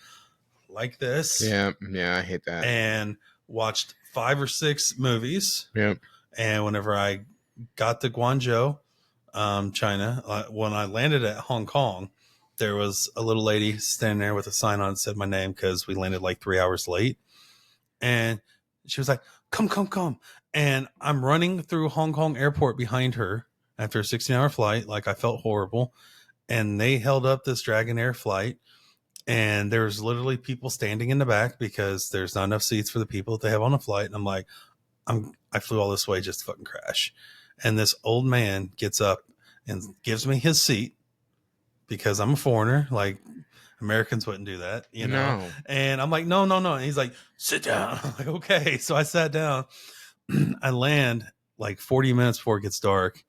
like this. Yeah, I hate that. And watched 5 or 6 movies. Yeah. And whenever I got to Guangzhou, China, when I landed at Hong Kong, there was a little lady standing there with a sign on that said my name because we landed like 3 hours late. And she was like, come. And I'm running through Hong Kong airport behind her after a 16-hour flight. Like I felt horrible. And they held up this Dragon Air flight. And there's literally people standing in the back because there's not enough seats for the people that they have on the flight. And I'm like, I flew all this way just to fucking crash. And this old man gets up and gives me his seat because I'm a foreigner. Like Americans wouldn't do that, you know? No. And I'm like, no. And he's like, sit down. I'm like, okay. So I sat down. I land like 40 minutes before it gets dark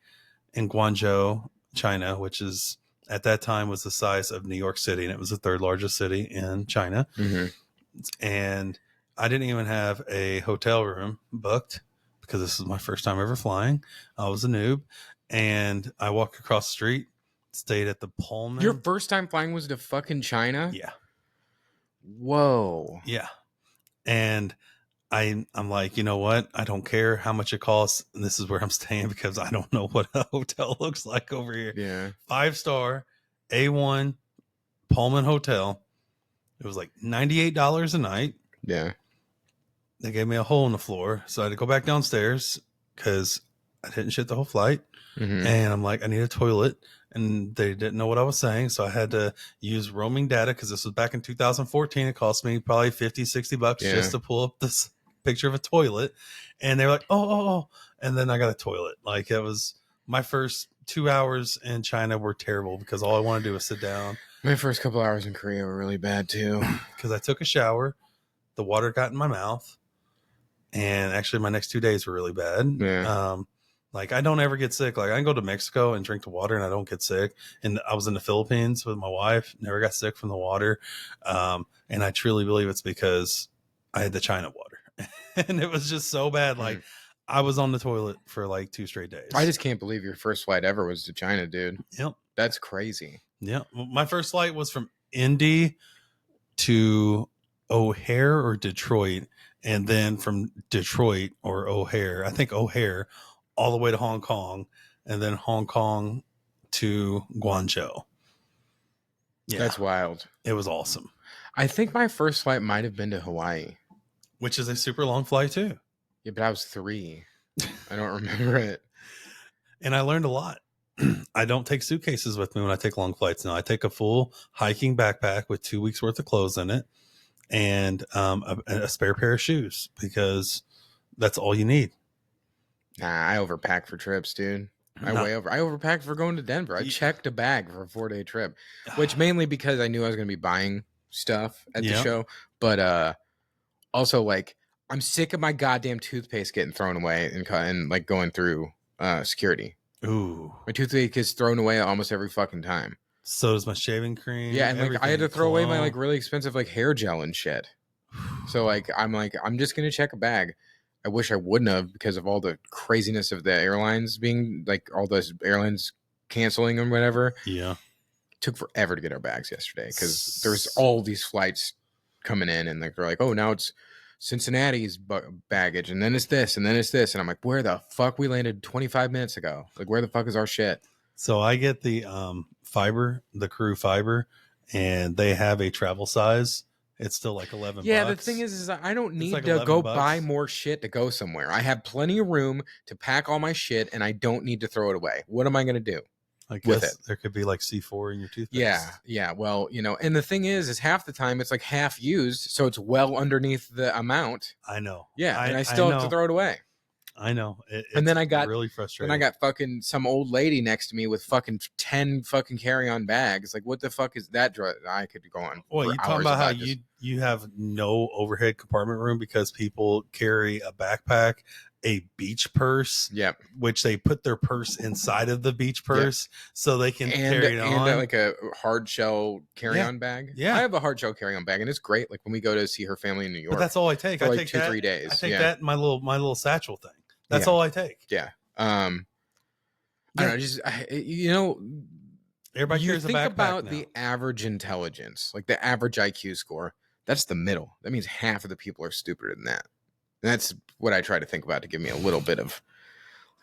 in Guangzhou, China, which is at that time was the size of New York City. And it was the 3rd largest city in China. Mm-hmm. And I didn't even have a hotel room booked because this was my first time ever flying. I was a noob. And I walked across the street, stayed at the Pullman. Your first time flying was to fucking China? Yeah. Whoa. Yeah. And I'm like, you know what? I don't care how much it costs. And this is where I'm staying because I don't know what a hotel looks like over here. Yeah. 5-star A1 Pullman hotel. It was like $98 a night. Yeah. They gave me a hole in the floor. So I had to go back downstairs because I didn't shit the whole flight. Mm-hmm. And I'm like, I need a toilet. And they didn't know what I was saying. So I had to use roaming data because this was back in 2014. It cost me probably $50-$60 just to pull up this picture of a toilet. And they were like, oh. And then I got a toilet. Like it was my first 2 hours in China were terrible because all I wanted to do was sit down. My first couple hours in Korea were really bad too. Because I took a shower. The water got in my mouth. And actually my next 2 days were really bad. Yeah. Like I don't ever get sick. Like I can go to Mexico and drink the water and I don't get sick. And I was in the Philippines with my wife, never got sick from the water. And I truly believe it's because I had the China water and it was just so bad. Like I was on the toilet for like 2 straight days. I just can't believe your first flight ever was to China, dude. Yep. That's crazy. Yeah. My first flight was from Indy to O'Hare or Detroit. And then from Detroit or O'Hare, I think O'Hare, all the way to Hong Kong, and then Hong Kong to Guangzhou. Yeah. That's wild. It was awesome. I think my first flight might have been to Hawaii. Which is a super long flight too. Yeah, but I was 3. I don't remember it. And I learned a lot. I don't take suitcases with me when I take long flights now. I take a full hiking backpack with 2 weeks worth of clothes in it and a spare pair of shoes because that's all you need. Nah, I overpack for trips, dude. I overpacked for going to Denver. I checked a bag for a 4-day trip, which mainly because I knew I was going to be buying stuff at the show. But also, like, I'm sick of my goddamn toothpaste getting thrown away and like going through security. Ooh. My toothpaste gets thrown away almost every fucking time. So does my shaving cream. Yeah, and like I had to throw away my like really expensive like hair gel and shit. So like I'm just gonna check a bag. I wish I wouldn't have because of all the craziness of the airlines being like all those airlines canceling and whatever. Yeah. It took forever to get our bags yesterday because there's all these flights coming in and like they're like, oh, now it's Cincinnati's baggage and then it's this and then it's this. And I'm like, where the fuck? We landed 25 minutes ago. Like, where the fuck is our shit? So I get the fiber, the crew fiber, and they have a travel size. It's still like $11. Yeah, the thing is I don't need like to go $11. buy more shit to go somewhere. I have plenty of room to pack all my shit, and I don't need to throw it away. What am I going to do? I with guess it? There could be like C4 in your toothpaste. Yeah. Well, and the thing is half the time it's like half used, so it's well underneath the amount. I know. Yeah, and I still have to throw it away. I know. And then I got really frustrating. Then I got fucking some old lady next to me with fucking 10 fucking carry-on bags. Like, what the fuck is that drug? I could go on. Well, for you talking hours about how just- you have no overhead compartment room because people carry a backpack, a beach purse, Yep. which they put their purse inside of the beach purse so they can And carry it on. like a hard shell carry-on bag. Yeah. I have a hard shell carry-on bag, and it's great. Like when we go to see her family in New York. But that's all I take. for I like take 2-3 days. I take that in my little satchel thing. That's Yeah. all I take. Yeah. I don't know. Just Everybody you carries a think backpack about now. the average intelligence, like the average IQ score. That's the middle. That means half of the people are stupider than that. And that's what I try to think about to give me a little bit of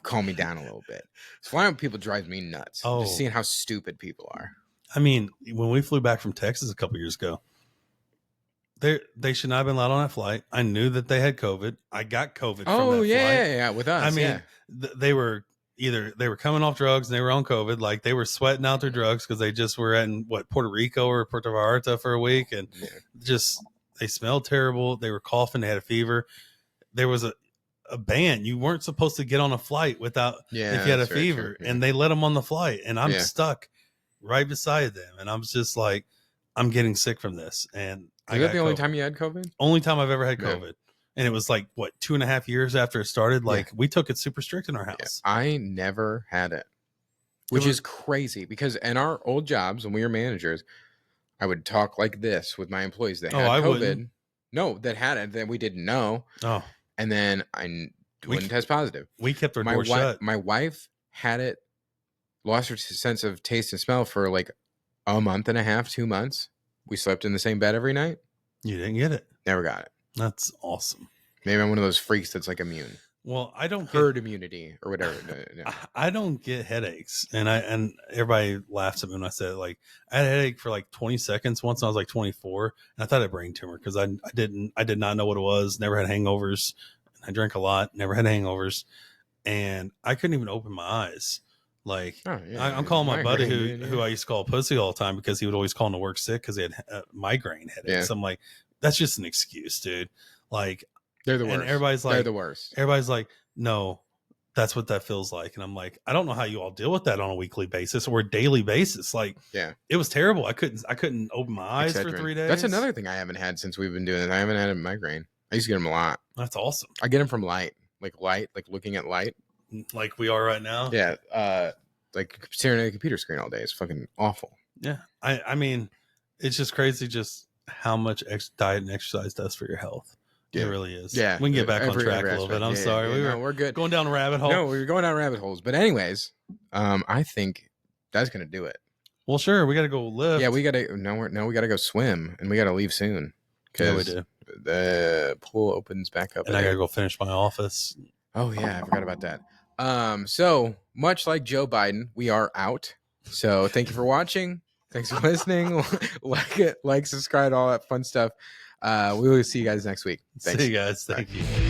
calm me down a little bit. So flying with people drives me nuts. Oh. Just seeing how stupid people are. I mean, when we flew back from Texas a couple years ago, they should not have been allowed on that flight. I knew that they had COVID. I got COVID from that flight. Yeah, with us. I mean, they were coming off drugs and they were on COVID. Like they were sweating out their drugs because they just were in Puerto Rico or Puerto Vallarta for a week, and just they smelled terrible. They were coughing. They had a fever. There was a ban. You weren't supposed to get on a flight without if you had a fever, and they let them on the flight, and I'm stuck right beside them, and I'm just like, I'm getting sick from this. And is that the only time you had COVID? Only time I've ever had COVID. And it was like, 2.5 years after it started? Like, we took it super strict in our house. Yeah, I never had it, which is crazy because in our old jobs when we were managers, I would talk like this with my employees that had COVID. Wouldn't. No, that had it that we didn't know. Oh. And then I wouldn't test positive. We kept our door shut. My wife had it, lost her sense of taste and smell for like a month and a half, 2 months. We slept in the same bed every night. You didn't get it. Never got it. That's awesome. Maybe I'm one of those freaks that's like immune. Well, I don't herd immunity or whatever. No. I don't get headaches, and everybody laughs at me when I said like I had a headache for like 20 seconds once when I was like 24, and I thought I had a brain tumor because I did not know what it was. Never had hangovers. I drank a lot. Never had hangovers, and I couldn't even open my eyes. Like I'm calling my buddy who I used to call pussy all the time because he would always call him to work sick because he had migraine headaches. I'm like, that's just an excuse, dude. Like they're the worst. And everybody's like, they're the worst. Everybody's like, no, that's what that feels like. And I'm like, I don't know how you all deal with that on a weekly basis or a daily basis. Like, it was terrible. I couldn't open my eyes for 3 days. That's another thing I haven't had since we've been doing it. I haven't had a migraine. I used to get them a lot. That's awesome. I get them from light, like looking at light. Like we are right now. Yeah. Like staring at a computer screen all day is fucking awful. Yeah. I mean, it's just crazy just how much diet and exercise does for your health. It really is. Yeah. We can get back on track a little bit. I'm sorry. We're good. Going down a rabbit hole. No, we were going down rabbit holes. But anyways, I think that's going to do it. Well, sure. We got to go lift. Yeah, we got to go swim and we got to leave soon. Yeah, we do. The pool opens back up. And I got to go finish my office. Oh, yeah. I forgot about that. So much like Joe Biden, we are out. So thank you for watching. Thanks for listening. Like, subscribe, all that fun stuff. We will see you guys next week. Thanks. See you guys. Thank you.